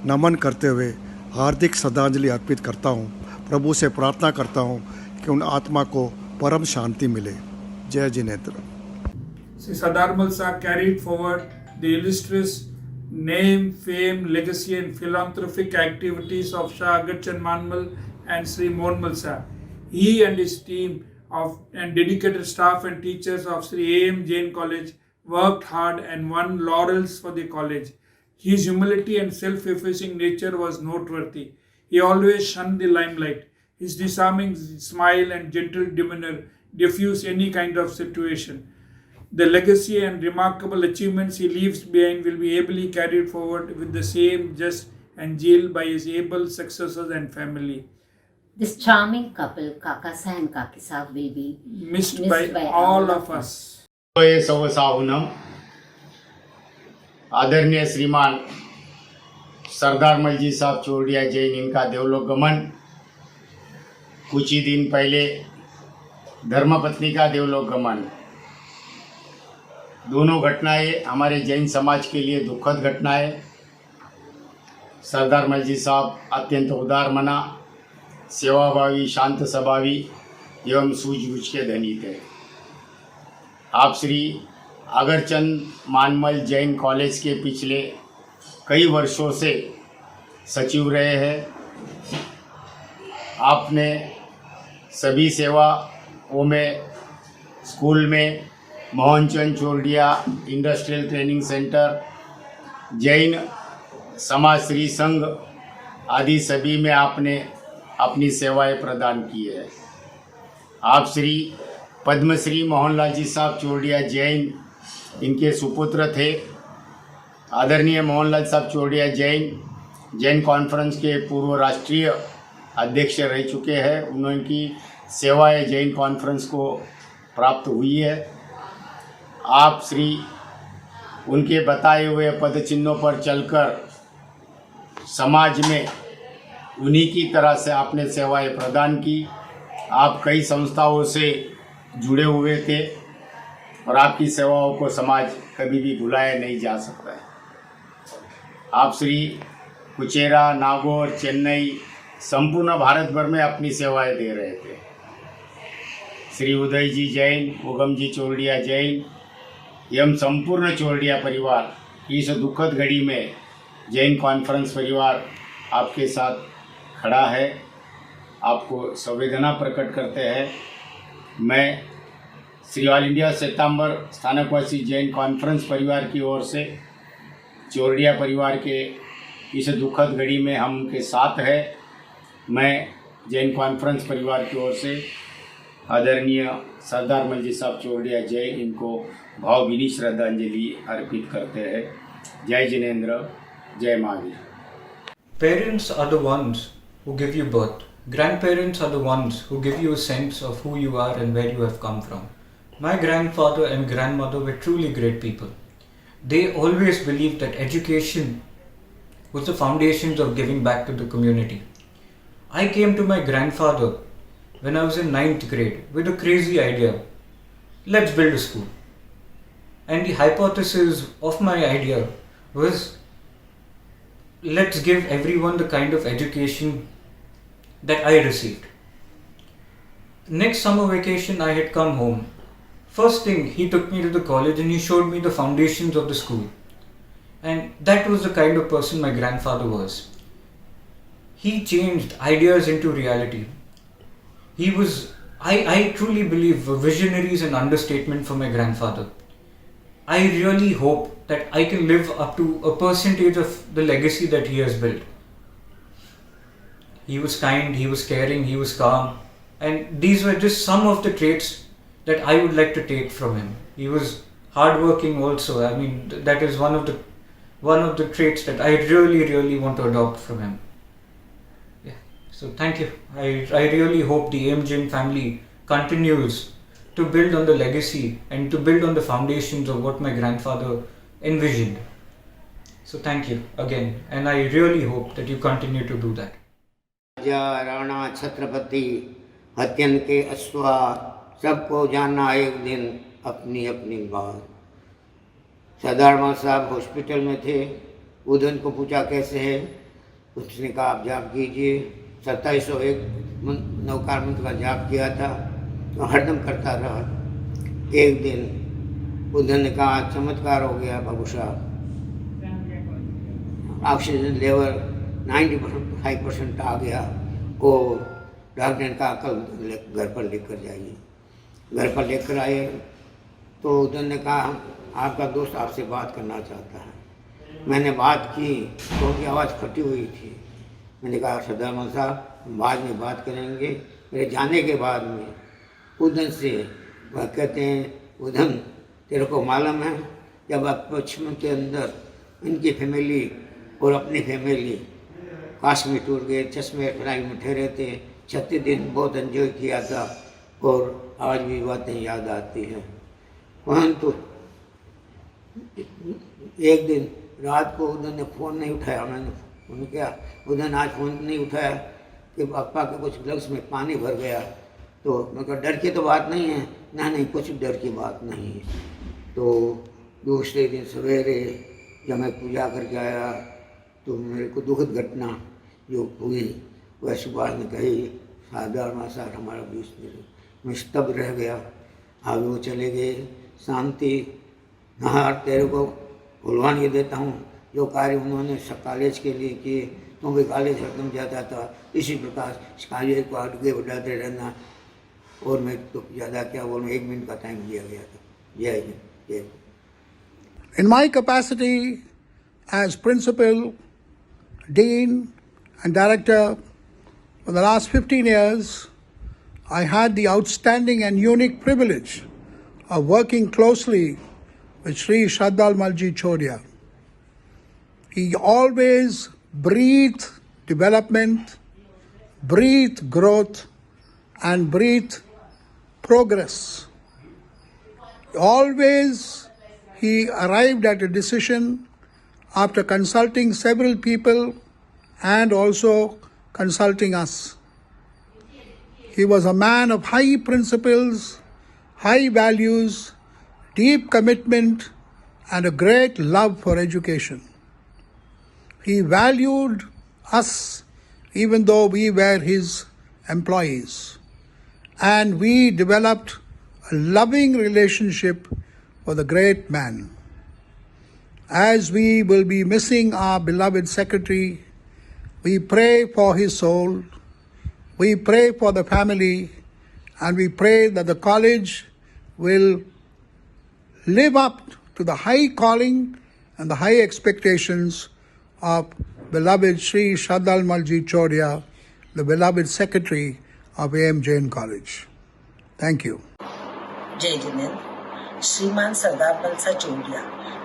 [SPEAKER 16] नमन करते हुए हार्दिक श्रद्धांजलि अर्पित करता हूँ। प्रभु से प्रार्थना करता हूँ कि उन आत्मा को परम शांति मिले। जय Jinendra.
[SPEAKER 17] Sri Sardar Malsa carried forward the illustrious name, fame, legacy and philanthropic activities of Shah Agarchand Manmal and Sri Mohan Malsa. He and his team and dedicated staff and teachers of Sri A.M. Jain College worked hard and won laurels for the college. His humility and self-effacing nature was noteworthy. He always shunned the limelight. His disarming smile and gentle demeanor diffused any kind of situation. The legacy and remarkable achievements he leaves behind will be ably carried forward with the same zest and zeal by his able successors and family.
[SPEAKER 18] This charming couple, Kakasa and Kakisa, will be
[SPEAKER 17] missed by all of us.
[SPEAKER 19] आदरणीय श्रीमान सरदार मलजी साहब चौरडिया जैन, इनका देवलोक गमन कुछ ही दिन पहले धर्मपत्नी का देवलोक गमन, दोनों घटनाएं हमारे जैन समाज के लिए दुखद घटनाएं। सरदार मलजी साहब अत्यंत उदार मना, सेवाभावी, शांत स्वभावी एवं सूझबूझ के धनी थे। आप श्री अगरचंद मानमल जैन कॉलेज के पिछले कई वर्षों से सचिव रहे हैं। आपने सभी सेवाओं में स्कूल में Mohanchand Chordia industrial training centre, Jain Samajshri Sangh आदि सभी में आपने अपनी सेवाएं प्रदान की है। आप श्री पद्मश्री मोहनलाल जी साहब चौरडिया जैन, इनके सुपुत्र थे। आदरणीय मोहनलाल साहब चौरडिया जैन जैन कॉन्फ्रेंस के पूर्व राष्ट्रीय अध्यक्ष रह चुके हैं। उनकी सेवाएं जैन कॉन्फ्रेंस को प्राप्त हुई है। आप श्री उनके बताए हुए पद चिन्हों पर चलकर समाज में उन्हीं की तरह से आपने सेवाएं प्रदान की। आप कई संस्थाओं से जुड़े हुए थे और आपकी सेवाओं को समाज कभी भी भुलाया नहीं जा सकता है। आप श्री कुचेरा, नागौर, चेन्नई, संपूर्ण भारत भर में अपनी सेवाएं दे रहे थे। श्री उदय जी जैन, उगम जी चौरडिया जैन एवं संपूर्ण चौरडिया परिवार इस दुखद घड़ी में जैन कॉन्फ्रेंस परिवार आपके साथ खड़ा है। आपको संवेदना प्रकट करते हैं। मैं Shri all India Shwetambar Sthanakvasi Jain conference परिवार की ओर से चौरडिया परिवार के इस दुखद घड़ी में हम उनके साथ हैं। मैं जैन कॉन्फ्रेंस परिवार की ओर से आदरणीय सरदार मलजी साहब चौरडिया जैन, इनको भावभीनी श्रद्धांजलि अर्पित करते हैं। जय जिनेन्द्र, जय Mahavir.
[SPEAKER 20] Parents are the ones who give you birth. Grandparents are the ones who give you a sense of who you are and where you have come from. My grandfather and grandmother were truly great people. They always believed that education was the foundations of giving back to the community. I came to my grandfather when I was in 9th grade with a crazy idea. Let's build a school. And the hypothesis of my idea was, let's give everyone the kind of education that I received. Next summer vacation, I had come home. First thing, he took me to the college and he showed me the foundations of the school. And that was the kind of person my grandfather was. He changed ideas into reality. He was, I truly believe, visionary is an understatement for my grandfather. I really hope that I can live up to a percentage of the legacy that he has built. He was kind, he was caring, he was calm, and these were just some of the traits that I would like to take from him. He was hardworking also. I mean, that is one of the traits that I really want to adopt from him. Yeah. So thank you. I really hope the A.M. Jain family continues to build on the legacy and to build on the foundations of what my grandfather envisioned. So thank you again, and I really hope that you continue to do that.
[SPEAKER 11] राजा राणा छत्रपति हत्यन के अश्वा सबको जानना एक दिन अपनी अपनी बात। सरदार माँ साहब हॉस्पिटल में थे, उदन को पूछा कैसे है, उसने कहा आप जाप कीजिए। 2701 नवकार मंत्र का जाप किया था तो हरदम करता रहा। एक दिन उदन ने कहा चमत्कार हो गया बाबू साहब, ऑक्सीजन लेवल 95% आ गया। और डॉक्टर ने कहा कल घर पर लेकर जाइए। घर पर लेकर आए तो उधर ने कहा आपका दोस्त आपसे बात करना चाहता है। मैंने बात की तो उनकी आवाज़ फटी हुई थी। मैंने कहा सरदार मान साहब बाद में बात करेंगे। मेरे जाने के बाद में उधन से वह कहते हैं उधन तेरे को मालूम है जब आप पश्चिम के अंदर इनकी फैमिली और अपनी फैमिली काश्मीर टूर गए, चश्मे फ्राई में ठहरे थे, 36 दिन बहुत एंजॉय किया था और आज भी बातें याद आती हैं। परंतु एक दिन रात को उधर ने फ़ोन नहीं उठाया। मैंने उन्हें क्या उधर आज फ़ोन नहीं उठाया कि पापा के कुछ ग्लव्स में पानी भर गया। तो मैं कहा डर की तो बात नहीं है। नहीं कुछ डर की बात नहीं है। तो दूसरे दिन सवेरे जब मैं पूजा करके आया तो मेरे को दुखद घटना जो हुई वह सुभाष ने कही सरदार माँ साहब हमारा बीच में। मैं स्तब्ध रह गया। आगे वो चले गए। शांति नहार तेरे को भुलवा नहीं देता हूँ। जो कार्य उन्होंने कॉलेज के लिए किए तो भी कॉलेज हरदम जाता था। इसी प्रकार कॉलेज को आगे बढ़ाते रहना। और मैं तो ज़्यादा क्या बोलूँ, 1 मिनट का टाइम दिया गया था। जय हिंद जय।
[SPEAKER 16] In my capacity as principal, dean and director for the last 15 years, I had the outstanding and unique privilege of working closely with Sri Shraddha Malji Chodia. He always breathed development, breathed growth and breathed progress. Always he arrived at a decision after consulting several people and also consulting us. He was a man of high principles, high values, deep commitment, and a great love for education. He valued us even though we were his employees, and we developed a loving relationship for the great man. As we will be missing our beloved secretary, we pray for his soul, we pray for the family, and we pray that the college will live up to the high calling and the high expectations of beloved Sri Shraddha Malji Chodia, the beloved secretary of A.M. Jain College. Thank you.
[SPEAKER 21] जय जिनेन्द्र। श्रीमान सरदार मलसा चोडिया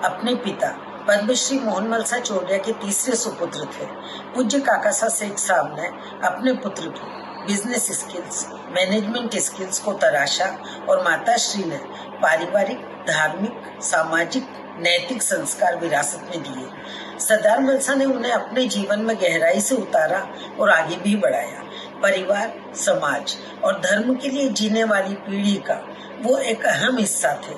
[SPEAKER 21] अपने पिता पद्मश्री मोहन मलसा चोडिया के तीसरे सुपुत्र थे। पूज्य काका साहब सेठ साहब ने अपने पुत्र की बिजनेस स्किल्स, मैनेजमेंट स्किल्स को तराशा और माता श्री ने पारिवारिक, धार्मिक, सामाजिक, नैतिक संस्कार विरासत में दिए। सरदार मलसा ने उन्हें अपने जीवन में गहराई से उतारा और आगे भी बढ़ाया। परिवार, समाज और धर्म के लिए जीने वाली पीढ़ी का वो एक अहम हिस्सा थे।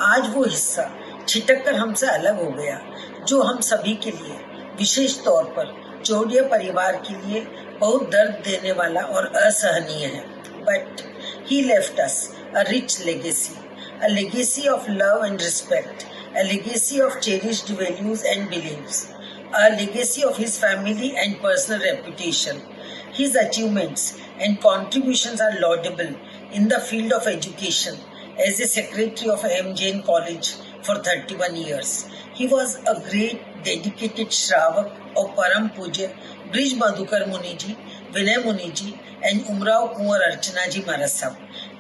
[SPEAKER 21] आज वो हिस्सा छिटक कर हमसे अलग हो गया, जो हम सभी के लिए, विशेष तौर पर चोडिया परिवार के लिए बहुत दर्द देने वाला और असहनीय है। But he left us a rich legacy of love and respect, a legacy of cherished values and beliefs, a legacy of his family and personal reputation. His achievements and contributions are laudable in the field of education. As a secretary of M. Jain College for 31 years, he was a great dedicated Shravak of Param Pujya Brij Madhukar Muniji, Vinay Muniji and Umrao Kumar Archana Ji Maharaj Sahab.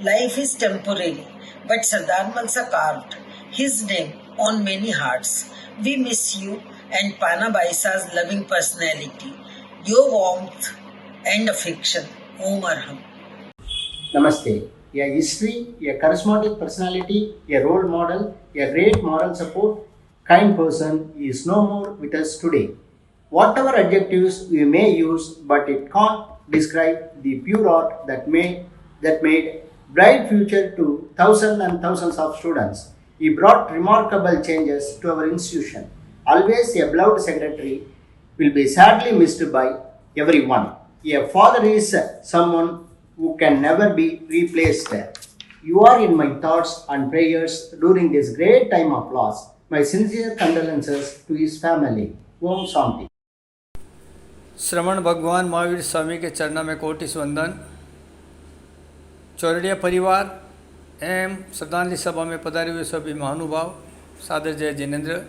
[SPEAKER 21] Life is temporary, but Sardar Malsa carved his name on many hearts. We miss you and Pana Baisa's loving personality, your warmth and affection. Om Arham.
[SPEAKER 1] Namaste. A history, a charismatic personality, a role model, a great moral support, kind person is no more with us today. Whatever adjectives we may use, but it can't describe the pure art that made bright future to thousands and thousands of students. He brought remarkable changes to our institution. Always a beloved secretary, will be sadly missed by everyone. A father is someone who can never be replaced. You are in my thoughts and prayers during this great time of loss. My sincere condolences to his family. Om Shanti.
[SPEAKER 22] श्रवण भगवान महावीर स्वामी के चरणों में कोटि वंदन। चौरड़िया परिवार एवं श्रद्धांजलि सभा में पधारे हुए सभी महानुभाव, सादर जय जिनेंद्र।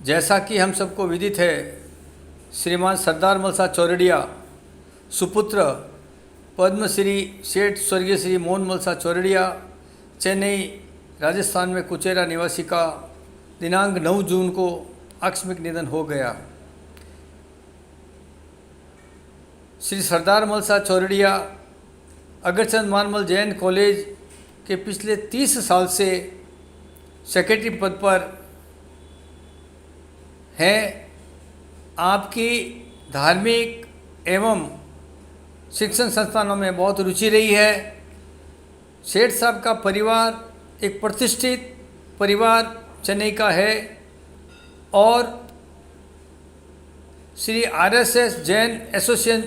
[SPEAKER 22] जैसा कि हम सबको विदित है, श्रीमान सरदार मलसा चौरड़िया सुपुत्र पद्मश्री सेठ स्वर्गीय श्री मोहन मलसा चौरड़िया चेन्नई राजस्थान में कुचेरा निवासी का दिनांक 9 जून को आकस्मिक निधन हो गया। श्री सरदार मलसा चौरड़िया अगरचंद मानमल जैन कॉलेज के पिछले 30 साल से सेक्रेटरी पद पर हैं। आपकी धार्मिक एवं शिक्षण संस्थानों में बहुत रुचि रही है। सेठ साहब का परिवार एक प्रतिष्ठित परिवार चेन्नई का है और श्री RSS जैन एसोसिएशन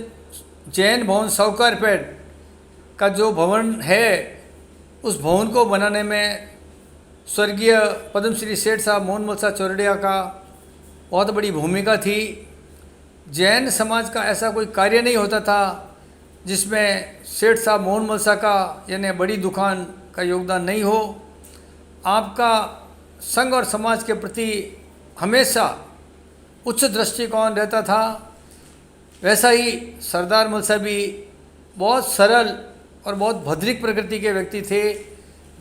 [SPEAKER 22] जैन भवन साउकारपेट का जो भवन है, उस भवन को बनाने में स्वर्गीय पद्मश्री सेठ साहब मोहन मलसा चौरड़िया का बहुत बड़ी भूमिका थी। जैन समाज का ऐसा कोई कार्य नहीं होता था जिसमें सेठ साहब मोहन मलसा का यानी बड़ी दुकान का योगदान नहीं हो। आपका संघ और समाज के प्रति हमेशा उच्च दृष्टिकोण रहता था। वैसा ही सरदार मलसा भी बहुत सरल और बहुत भद्रिक प्रकृति के व्यक्ति थे।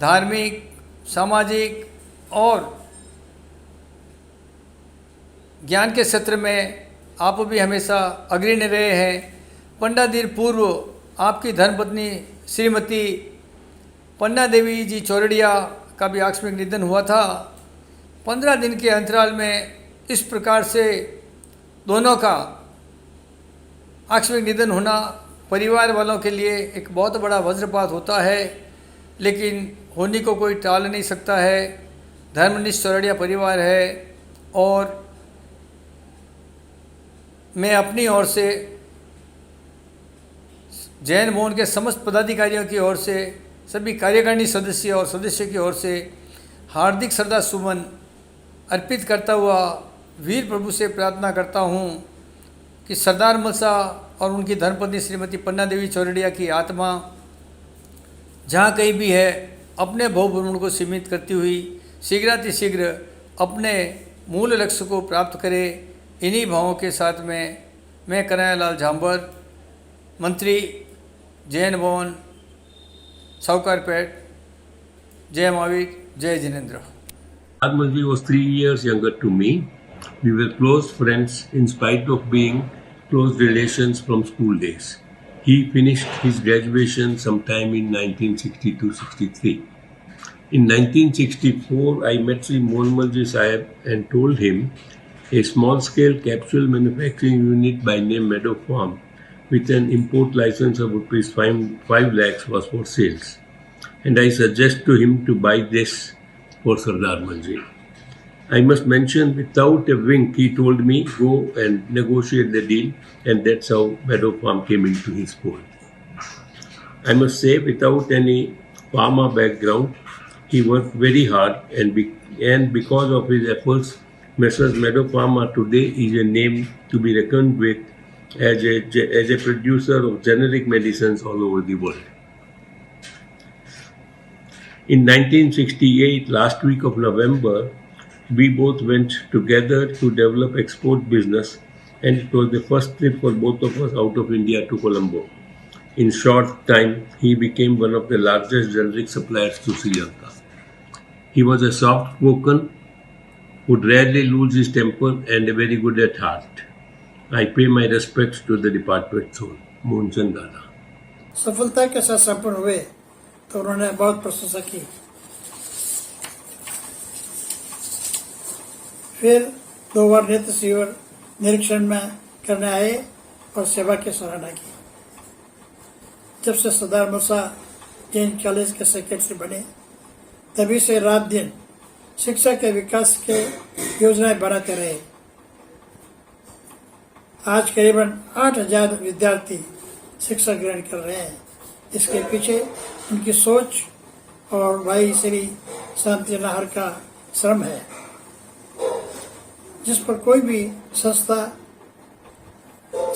[SPEAKER 22] धार्मिक, सामाजिक और ज्ञान के क्षेत्र में आप भी हमेशा अग्रणी रहे हैं। 15 दिन पूर्व आपकी धर्मपत्नी श्रीमती पन्ना देवी जी चौरड़िया का भी आकस्मिक निधन हुआ था। 15 दिन के अंतराल में इस प्रकार से दोनों का आकस्मिक निधन होना परिवार वालों के लिए एक बहुत बड़ा वज्रपात होता है, लेकिन होने को कोई टाल नहीं सकता है। धर्मनिष्ठ चौरड़िया परिवार है और मैं अपनी ओर से जैन भवन के समस्त पदाधिकारियों की ओर से, सभी कार्यकारिणी सदस्य और सदस्य की ओर से हार्दिक श्रद्धा सुमन अर्पित करता हुआ वीर प्रभु से प्रार्थना करता हूँ कि सरदार मलसा और उनकी धर्मपत्नी श्रीमती पन्ना देवी चौरड़िया की आत्मा जहाँ कहीं भी है, अपने भवभ्रमण को सीमित करती हुई शीघ्रातिशीघ्र अपने मूल लक्ष्य को प्राप्त करे। इन्हीं भावों के साथ में मैं कन्हैयालाल झांबर, मंत्री जैन भवन साउकारपेट, जय महावीर, जय Jinendra.
[SPEAKER 3] Armalji was 3 years younger to me. We were close friends in spite of being close relations from school days. He finished his graduation sometime in 1962-63. In 1964, I met Sri Mohanmalji Sahib and told him a small-scale capsule manufacturing unit by name Meadow Farm with an import license of rupees 5 lakhs was for sales. And I suggest to him to buy this for Sardar Malji. I must mention, without a wink, he told me, go and negotiate the deal, and that's how Meadow Farm came into his fold. I must say, without any pharma background, he worked very hard, and because of his efforts, Messrs. Meadow Pharma today is a name to be reckoned with
[SPEAKER 2] as a producer of generic medicines all over the world. In 1968, last week of November, we both went together to develop export business, and it was the first trip for both of us out of India to Colombo. In short time, he became one of the largest generic suppliers to Sri Lanka. He was a soft-spoken, would rarely lose his temper, and a very good at heart. I pay my respects to the departed soul, Moonchand Dada.
[SPEAKER 4] सफलता के साथ संपन्न हुए तो उन्होंने बहुत प्रशंसा की। फिर 2 बार नेत्र शिविर निरीक्षण में करने आए और सेवा की सराहना की। जब से सरदार मूसा जैन कॉलेज के सेक्रेटरी बने, तभी से रात दिन शिक्षा के विकास के योजनाएं बनाते रहे। आज करीबन 8,000 विद्यार्थी शिक्षा ग्रहण कर रहे हैं। इसके पीछे उनकी सोच और भाई श्री शांति नाहर का श्रम है, जिस पर कोई भी संस्था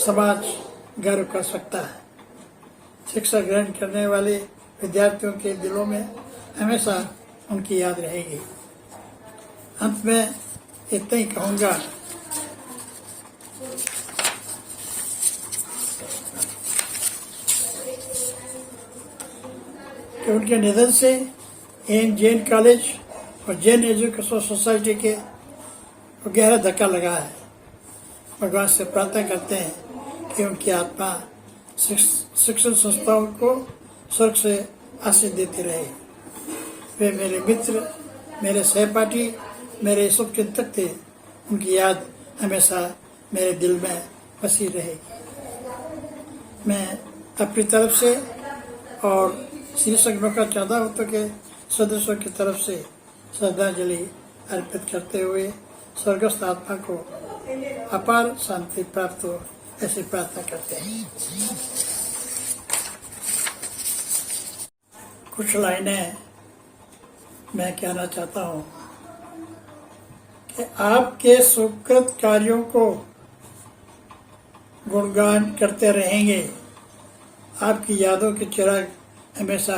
[SPEAKER 4] समाज गर्व कर सकता है। शिक्षा ग्रहण करने वाले विद्यार्थियों के दिलों में हमेशा उनकी याद रहेगी। अंत में इतना ही कहूँगा कि उनके निधन से एम जैन कॉलेज और जैन एजुकेशन सोसाइटी के गहरा धक्का लगा है। भगवान से प्रार्थना करते हैं कि उनकी आत्मा शिक्षण संस्थाओं को स्वर्ग से आशीष देती रहे। वे मेरे मित्र, मेरे सहपाठी, मेरे शुभचिंतक थे। उनकी याद हमेशा मेरे दिल में बसी रहेगी। मैं अपनी तरफ से और श्री संगम चांदावत के सदस्यों की तरफ से श्रद्धांजलि अर्पित करते हुए स्वर्गस्थ आत्मा को अपार शांति प्राप्त हो, ऐसी प्रार्थना करते हैं। कुछ लाइनें मैं कहना चाहता हूँ कि आपके सुकृत कार्यों को गुणगान करते रहेंगे। आपकी यादों के चिराग हमेशा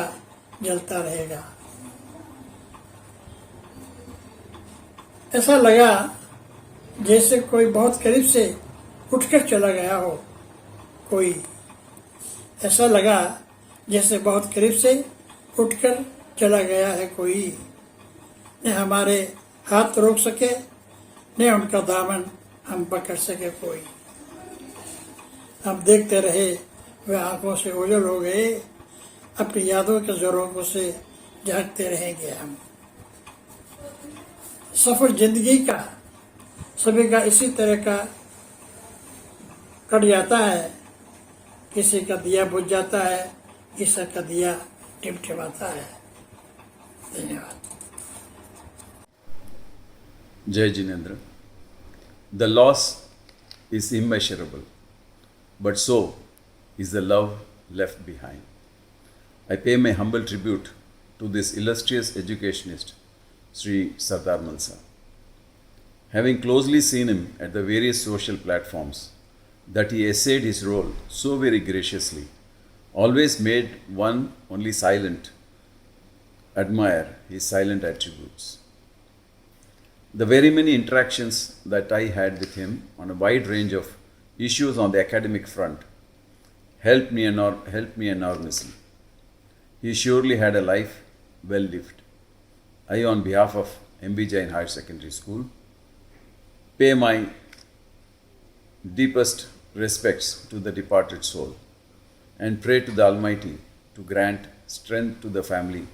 [SPEAKER 4] जलता रहेगा। ऐसा लगा जैसे कोई बहुत करीब से उठकर चला गया हो। ऐसा लगा जैसे बहुत करीब से उठकर चला गया है कोई। न हमारे हाथ रोक सके, न उनका दामन हम पकड़ सके कोई। हम देखते रहे, वे आंखों से ओझल हो गए। अपनी यादों के झरोखों से झांकते रहेंगे हम। सफर जिंदगी का सभी का इसी तरह का कट जाता है। किसी का दिया बुझ जाता है, किसी का दिया टिमटिमाता है। धन्यवाद।
[SPEAKER 23] Jai Jinendra. The loss is immeasurable, but so is the love left behind. I pay my humble tribute to this illustrious educationist, Sri Sardar Malsa. Having closely seen him at the various social platforms, that he essayed his role so very graciously, always made one only silent admire his silent attributes. The very many interactions that I had with him on a wide range of issues on the academic front helped me enormously. He surely had a life well lived. I, on behalf of MB Jain Higher Secondary School, pay my deepest respects to the departed soul and pray to the Almighty to grant strength to the family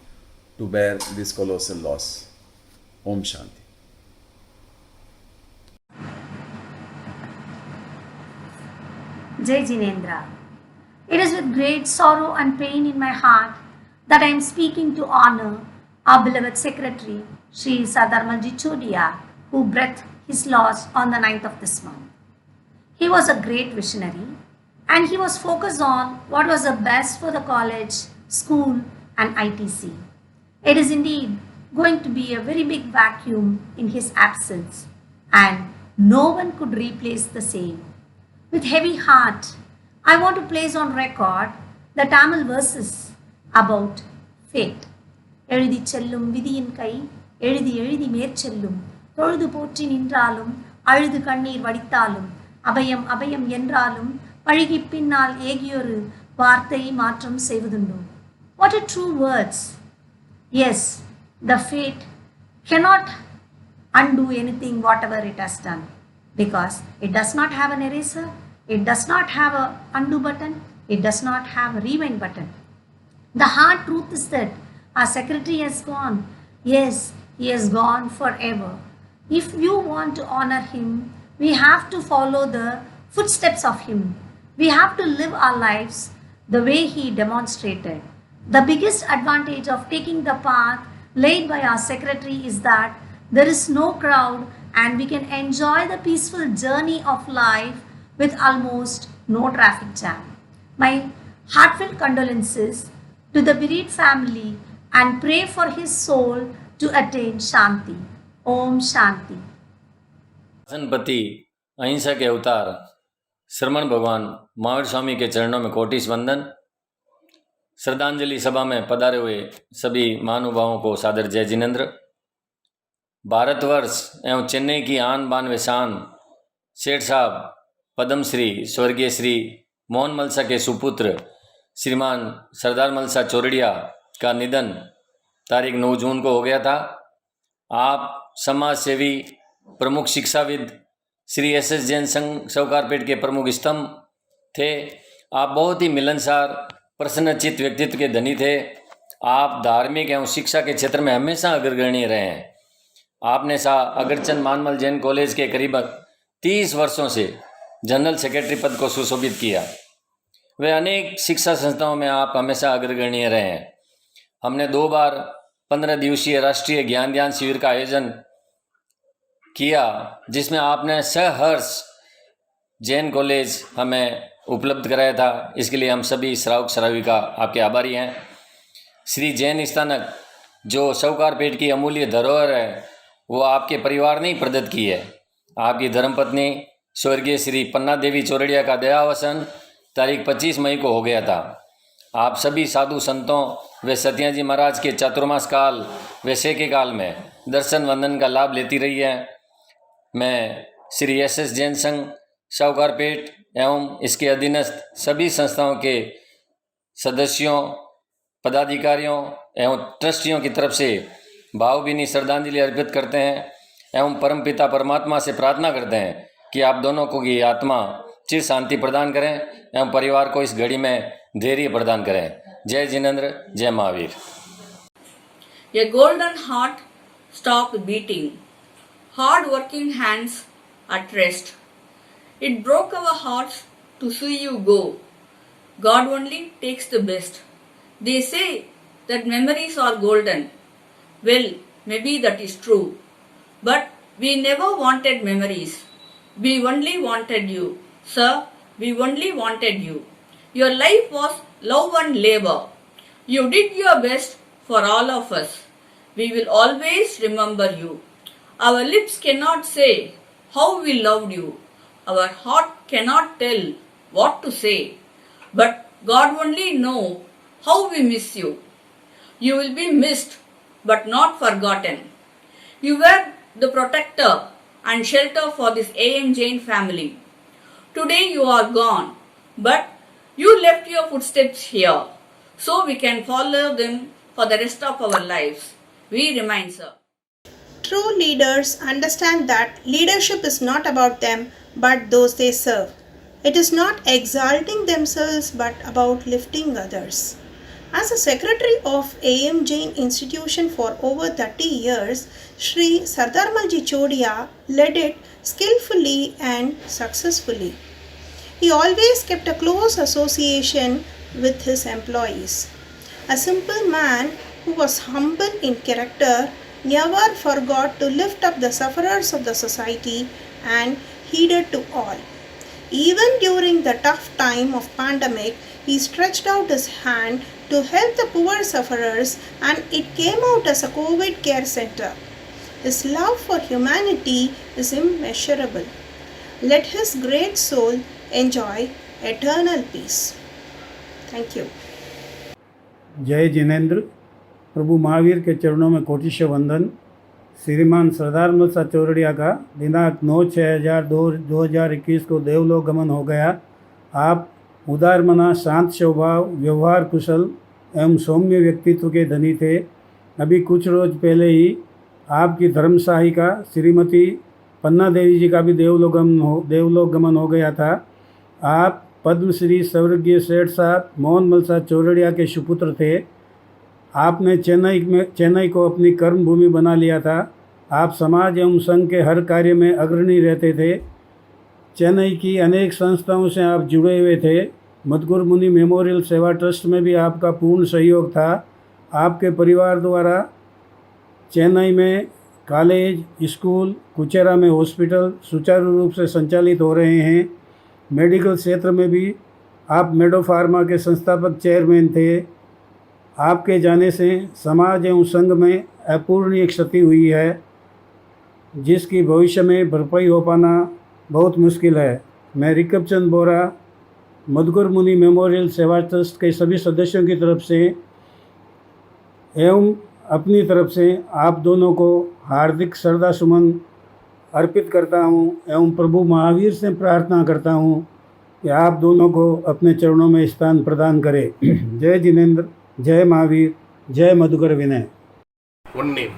[SPEAKER 23] to bear this colossal loss. Om Shanti.
[SPEAKER 24] Jai Jinendra. It is with great sorrow and pain in my heart that I am speaking to honor our beloved secretary, Sri Sardar Malji Chodia, who breathed his loss on the 9th of this month. He was a great visionary and he was focused on what was the best for the college, school and ITC. It is indeed going to be a very big vacuum in his absence and no one could replace the same. with heavy heart, I want to place on record the Tamil verses about fate. எழுதி செல்லும் விதியின் கை எழுதி எழுதி மேற்செல்லும் தொழுது போற்றி நின்றாலும் அழுது கண்ணீர் வடித்தாலும் அபயம் அபயம் என்றாலும் பழகி பின்னால் ஏகியொரு வார்த்தை மாற்றம் செய்வதுண்டோ. What a true words! Yes, the fate cannot undo anything whatever it has done, because it does not have an eraser, it does not have a undo button, it does not have a rewind button. The hard truth is that our secretary has gone. Yes, he has gone forever. If you want to honor him, we have to follow the footsteps of him. We have to live our lives the way he demonstrated. The biggest advantage of taking the path laid by our secretary is that there is no crowd and we can enjoy the peaceful journey of life with almost no traffic jam. My heartfelt condolences to the bereaved family and pray for his soul to attain Shanti. Om Shanti.
[SPEAKER 6] पति अहिंसा के अवतार श्रमण भगवान महावीर स्वामी के चरणों में कोटिश वंदन। श्रद्धांजलि सभा में पधारे हुए सभी महानुभावों को सादर जय जिनेंद्र। भारतवर्ष एवं चेन्नई की आन बान व शान सेठ साहब पद्मश्री स्वर्गीय श्री मोहन मलसा के सुपुत्र श्रीमान सरदार मलसा चौरड़िया का निधन तारीख 9 जून को हो गया था। आप समाज सेवी, प्रमुख शिक्षाविद, श्री एस जैन संघ सौकारपेट के प्रमुख स्तंभ थे। आप बहुत ही मिलनसार, प्रसन्नचित्त व्यक्तित्व के धनी थे। आप धार्मिक एवं शिक्षा के क्षेत्र में हमेशा अग्रगण्य रहे हैं। आपने अगरचंद मानमल जैन कॉलेज के करीब 30 वर्षों से जनरल सेक्रेटरी पद को सुशोभित किया। वे अनेक शिक्षा संस्थाओं में आप हमेशा अग्रगण्य रहे हैं। हमने 2 बार 15 दिवसीय राष्ट्रीय ज्ञान ध्यान शिविर का आयोजन किया, जिसमें आपने सहर्ष जैन कॉलेज हमें उपलब्ध कराया था। इसके लिए हम सभी श्रावक श्राविका आपके आभारी हैं। श्री जैन स्थानक जो सौकारपेट की अमूल्य धरोहर है, वो आपके परिवार ने ही प्रदत्त की है। आपकी धर्मपत्नी स्वर्गीय श्री पन्ना देवी चौरड़िया का देहावसान तारीख 25 मई को हो गया था। आप सभी साधु संतों व सत्याजी महाराज के चातुर्मास काल व सेके काल में दर्शन वंदन का लाभ लेती रही है। मैं श्री एस जैन संघ सौकारपेट एवं इसके अधीनस्थ सभी संस्थाओं के सदस्यों, पदाधिकारियों एवं ट्रस्टियों की तरफ से भावभीनी श्रद्धांजलि अर्पित करते हैं एवं परमपिता परमात्मा से प्रार्थना करते हैं कि आप दोनों को की आत्मा चिर शांति प्रदान करें एवं परिवार को इस घड़ी में धैर्य प्रदान करें। जय जिनेंद्र, जय Mahavir.
[SPEAKER 7] A golden heart stopped beating, hard working hands at rest. It broke our hearts to see you go. God only takes the best. They say that memories are golden. Well, maybe that is true. But we never wanted memories. We only wanted you. Sir, we only wanted you. Your life was love and labor. You did your best for all of us. We will always remember you. Our lips cannot say how we loved you. Our heart cannot tell what to say. But God only knows how we miss you. You will be missed, but not forgotten. You were the protector and shelter for this A.M. Jain family. Today you are gone, but you left your footsteps here, so we can follow them for the rest of our lives. We remind, sir.
[SPEAKER 8] True leaders understand that leadership is not about them, but those they serve. It is not exalting themselves, but about lifting others. As a secretary of A.M. Jain Institution for over 30 years, Sri Sardar Malji Chodia led it skillfully and successfully. He always kept a close association with his employees. A simple man who was humble in character, never forgot to lift up the sufferers of the society and heeded to all. Even during the tough time of pandemic, he stretched out his hand to help the poor sufferers, and it came out as a COVID care center. His love for humanity is immeasurable. Let his great soul enjoy eternal peace. Thank you.
[SPEAKER 5] जय जिनेंद्र। प्रभु महावीर के चरणों में कोटिश वंदन। श्रीमान सरदार मलसा चौरड़िया का दिनांक 9/6/2021 को देवलोक गमन हो गया। आप उदार मना, शांत स्वभाव, व्यवहार कुशल एवं सौम्य व्यक्तित्व के धनी थे। अभी कुछ रोज पहले ही आपकी धर्म सहायिका श्रीमती पन्ना देवी जी का भी देवलोक गमन हो गया था। आप पद्मश्री स्वर्गीय सेठ साहब मोहन मलसा चौरड़िया के सुपुत्र थे। आपने चेन्नई को अपनी कर्म भूमि बना लिया था। आप समाज एवं संघ के हर कार्य में अग्रणी रहते थे। चेन्नई की अनेक संस्थाओं से आप जुड़े हुए थे। मधुकुर मुनि मेमोरियल सेवा ट्रस्ट में भी आपका पूर्ण सहयोग था। आपके परिवार द्वारा चेन्नई में कॉलेज, स्कूल, कुचेरा में हॉस्पिटल सुचारू रूप से संचालित हो रहे हैं। मेडिकल क्षेत्र में भी आप मेडो फार्मा के संस्थापक चेयरमैन थे। आपके जाने से समाज एवं संघ में अपूरणीय क्षति हुई है, जिसकी भविष्य में भरपाई हो पाना बहुत मुश्किल है। मैं रिकब चंद बोरा मधुकुर मुनि मेमोरियल सेवा ट्रस्ट के सभी सदस्यों की तरफ से एवं अपनी तरफ से आप दोनों को हार्दिक श्रद्धा सुमन अर्पित करता हूँ एवं प्रभु महावीर से प्रार्थना करता हूँ कि आप दोनों को अपने चरणों में स्थान प्रदान करें। जय जिनेंद्र, जय महावीर, जय मधुकर विनय।
[SPEAKER 9] One name,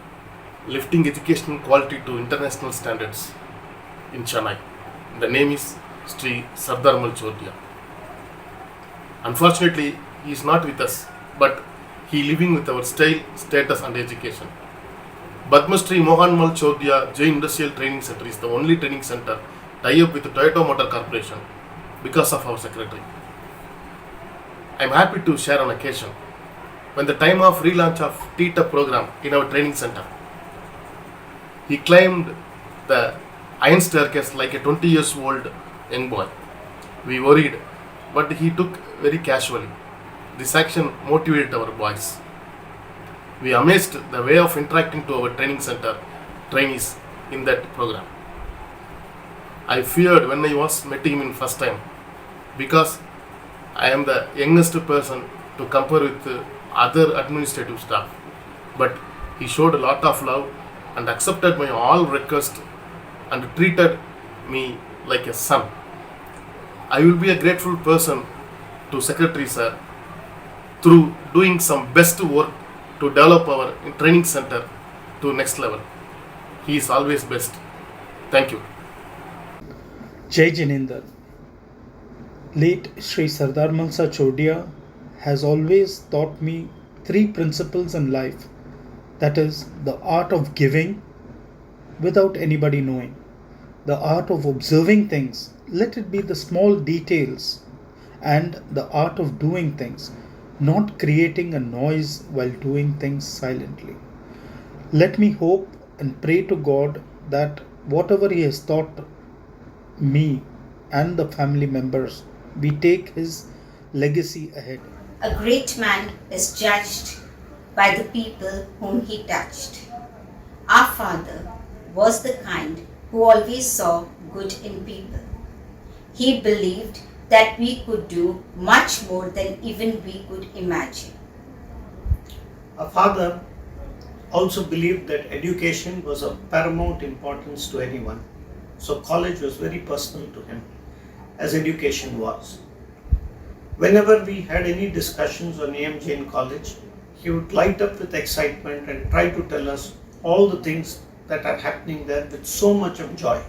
[SPEAKER 9] lifting educational quality to international standards in Chennai. The name is Sri Sardar Malchodia. Unfortunately, he is not with us, but he living with our style, status and education. Padma Shri Mohan Malchodia Jain Industrial Training Center is the only training center tie up with the Toyota Motor Corporation because of our secretary. I am happy to share an occasion when the time of relaunch of TTUP program in our training center. He climbed the iron staircase like a 20 years old young boy. We worried, but he took very casually. This action motivated our boys. We amazed the way of interacting to our training center trainees in that program. I feared when I was meeting him in first time because I am the youngest person to compare with other administrative staff. But he showed a lot of love and accepted my all requests and treated me like a son. I will be a grateful person to Secretary Sir through doing some best work to develop our training center to next level. He is always best. Thank you.
[SPEAKER 10] Jai Jinendra. Late Sri Sardar Malsa Chodia has always taught me 3 principles in life. That is the art of giving without anybody knowing, the art of observing things, let it be the small details, and the art of doing things, not creating a noise while doing things silently. Let me hope and pray to God that whatever He has taught me and the family members, we take His legacy ahead.
[SPEAKER 18] A great man is judged by the people whom he touched. Our father was the kind who always saw good in people. He believed that we could do much more than even we could imagine.
[SPEAKER 12] Our father also believed that education was of paramount importance to anyone, so college was very personal to him, as education was. Whenever we had any discussions on AM Jain College, he would light up with excitement and try to tell us all the things that are happening there with so much of joy.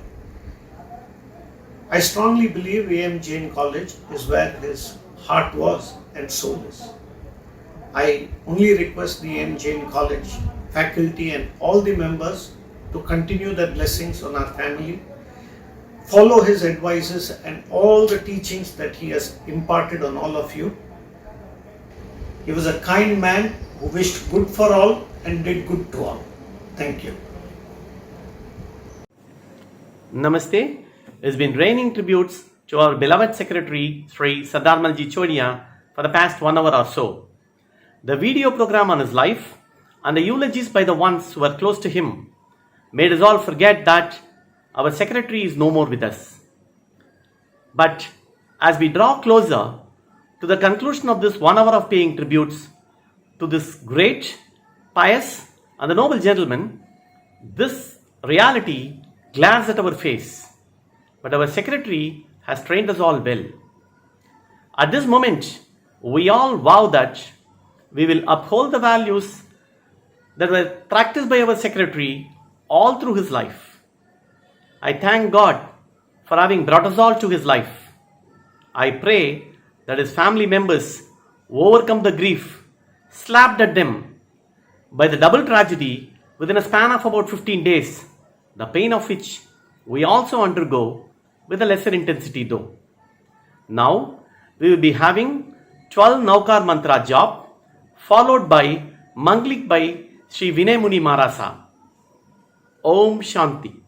[SPEAKER 12] I strongly believe AM Jain College is where his heart was and soul is. I only request the AM Jain College faculty and all the members to continue their blessings on our family, follow his advices and all the teachings that he has imparted on all of you. He was a kind man who wished good for all and did good to all. Thank you.
[SPEAKER 25] Namaste. It's been raining tributes to our beloved secretary, Sri Sardar Malji Chodia, for the past 1 hour or so. The video program on his life and the eulogies by the ones who were close to him made us all forget that our secretary is no more with us. But as we draw closer to the conclusion of this 1 hour of paying tributes to this great, pious, and the noble gentleman, this reality glares at our face. But our secretary has trained us all well. At this moment, we all vow that we will uphold the values that were practiced by our secretary all through his life. I thank God for having brought us all to his life. I pray that his family members overcome the grief slapped at them by the double tragedy within a span of about 15 days, the pain of which we also undergo with a lesser intensity though. Now, we will be having 12 Naukar Mantra job, followed by Manglik by Sri Vinay Muni Marasa. Om Shanti.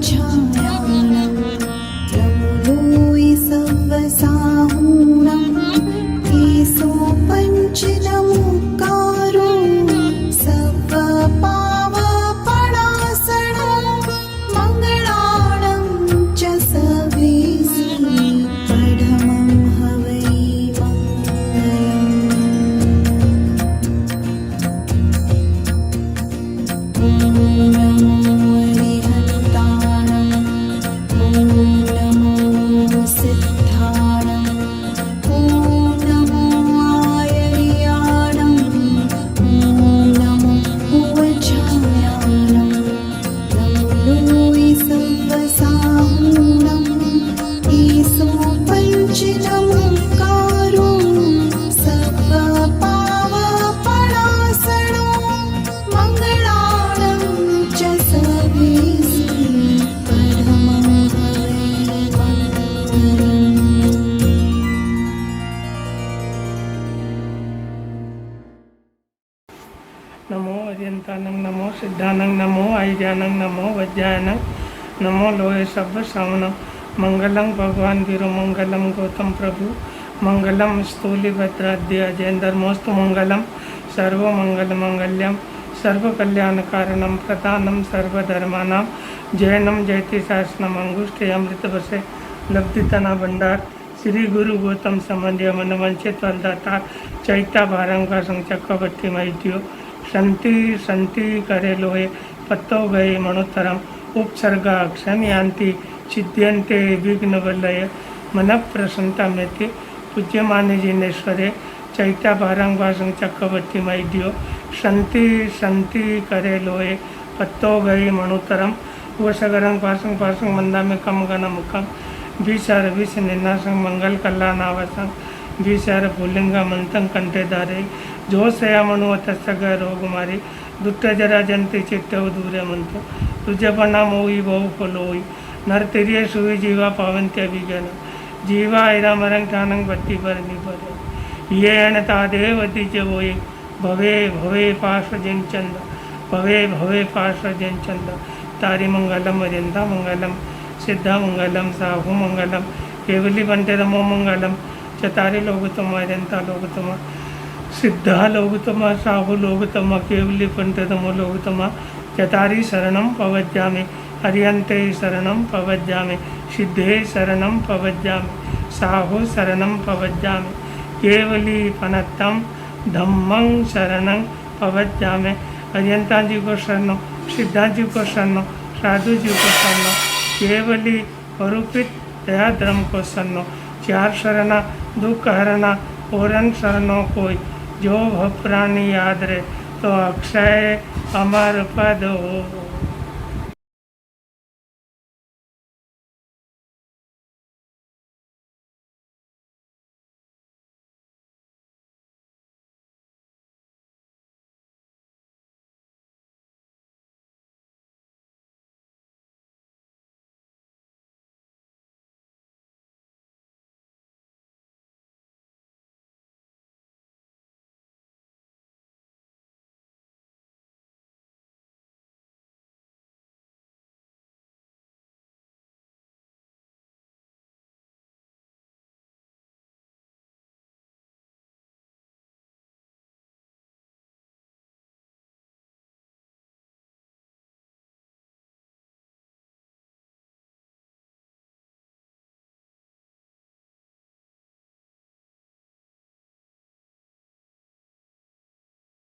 [SPEAKER 13] उवच्छायाणं नमोलोय सव्वसाहूणं Kesho पञ्चनमुक्कारो सव्वपावपणासनो मङ्गलाणं च सवेसी पढमं हवै
[SPEAKER 14] नमो अजंतानं नमो सिद्धानं नमो आयजानं नमो वज्रायनं नमो लोहे सब्ब सावनं मंगलम भगवान वीरो मंगलम गौतम प्रभु मंगलम स्थूलिभद्राद्य अजेंद्रमोस्तु मंगलम सर्व मंगल मंगल्यम सर्व कल्याण कारणम प्रधानम सर्वधर्मानां जैनम जयति शासनम अंगुष्ठे अमृत बसे लब्धितना भंडार श्री गुरु गौतम संबंधी मन वंचित वरदाता चैता भारंगा संचक्रवर्ती मैत्यो संति संति करे लोहे पत्तो गए मणोत्तरम उपसर्गा क्षमयांति छिद्यंते विघ्न वलय मन प्रसन्नता मेति पूज्यमान्य जिनेश्वरे चैत्य भारंगवासं चक्रवर्ती मैद्यो संति संति करे लोहे पत्तो गई मणोत्तरम वसगरं पासं पासं मंदा में कम गण मुखम विचार विष निनासं मंगल कल्याणावसं विचार पुलिंगा मंतं कंठे धारे जो सया मनु तस्तग रोगमारी दुट्ट जरा जंती चिट्ट दूरे मंतो तुझे प्रणाम होई बहु फलोई नर तेरिय सुई जीवा पावंत्य विजन जीवा ऐरा मरंग ठानंग बत्ती पर निपर ये अनता देवती च वोई भवे भवे पाश जिन चंद भवे भवे पाश जिन चंद तारी मंगलम अजंता मंगलम सिद्धा मंगलम साहु मंगलम केवली पंटे नमो मंगलम चतारी लोगोत्तम अजंता लोगोत्तम सिद्धा लोगोत्तम साहु लोगोत्तम केवली पंटे नमो लोगोत्तम चतारी शरणं पवज्जामि हरियन्ते शरणं पवज्जामि सिद्धे शरणं पवज्जामि साहु शरणं पवज्जामि केवली पनत्तम धम्मं शरणं पवज्जामि अजंता जी को शरणो सिद्धा जी को शरणो साधु जी को शरणो केवली परुपित दया धर्म को शरणो चार शरणा दुख हरणा औरन शरणों कोई जो भव प्राणी याद रहे तो अक्षय अमर पद हो।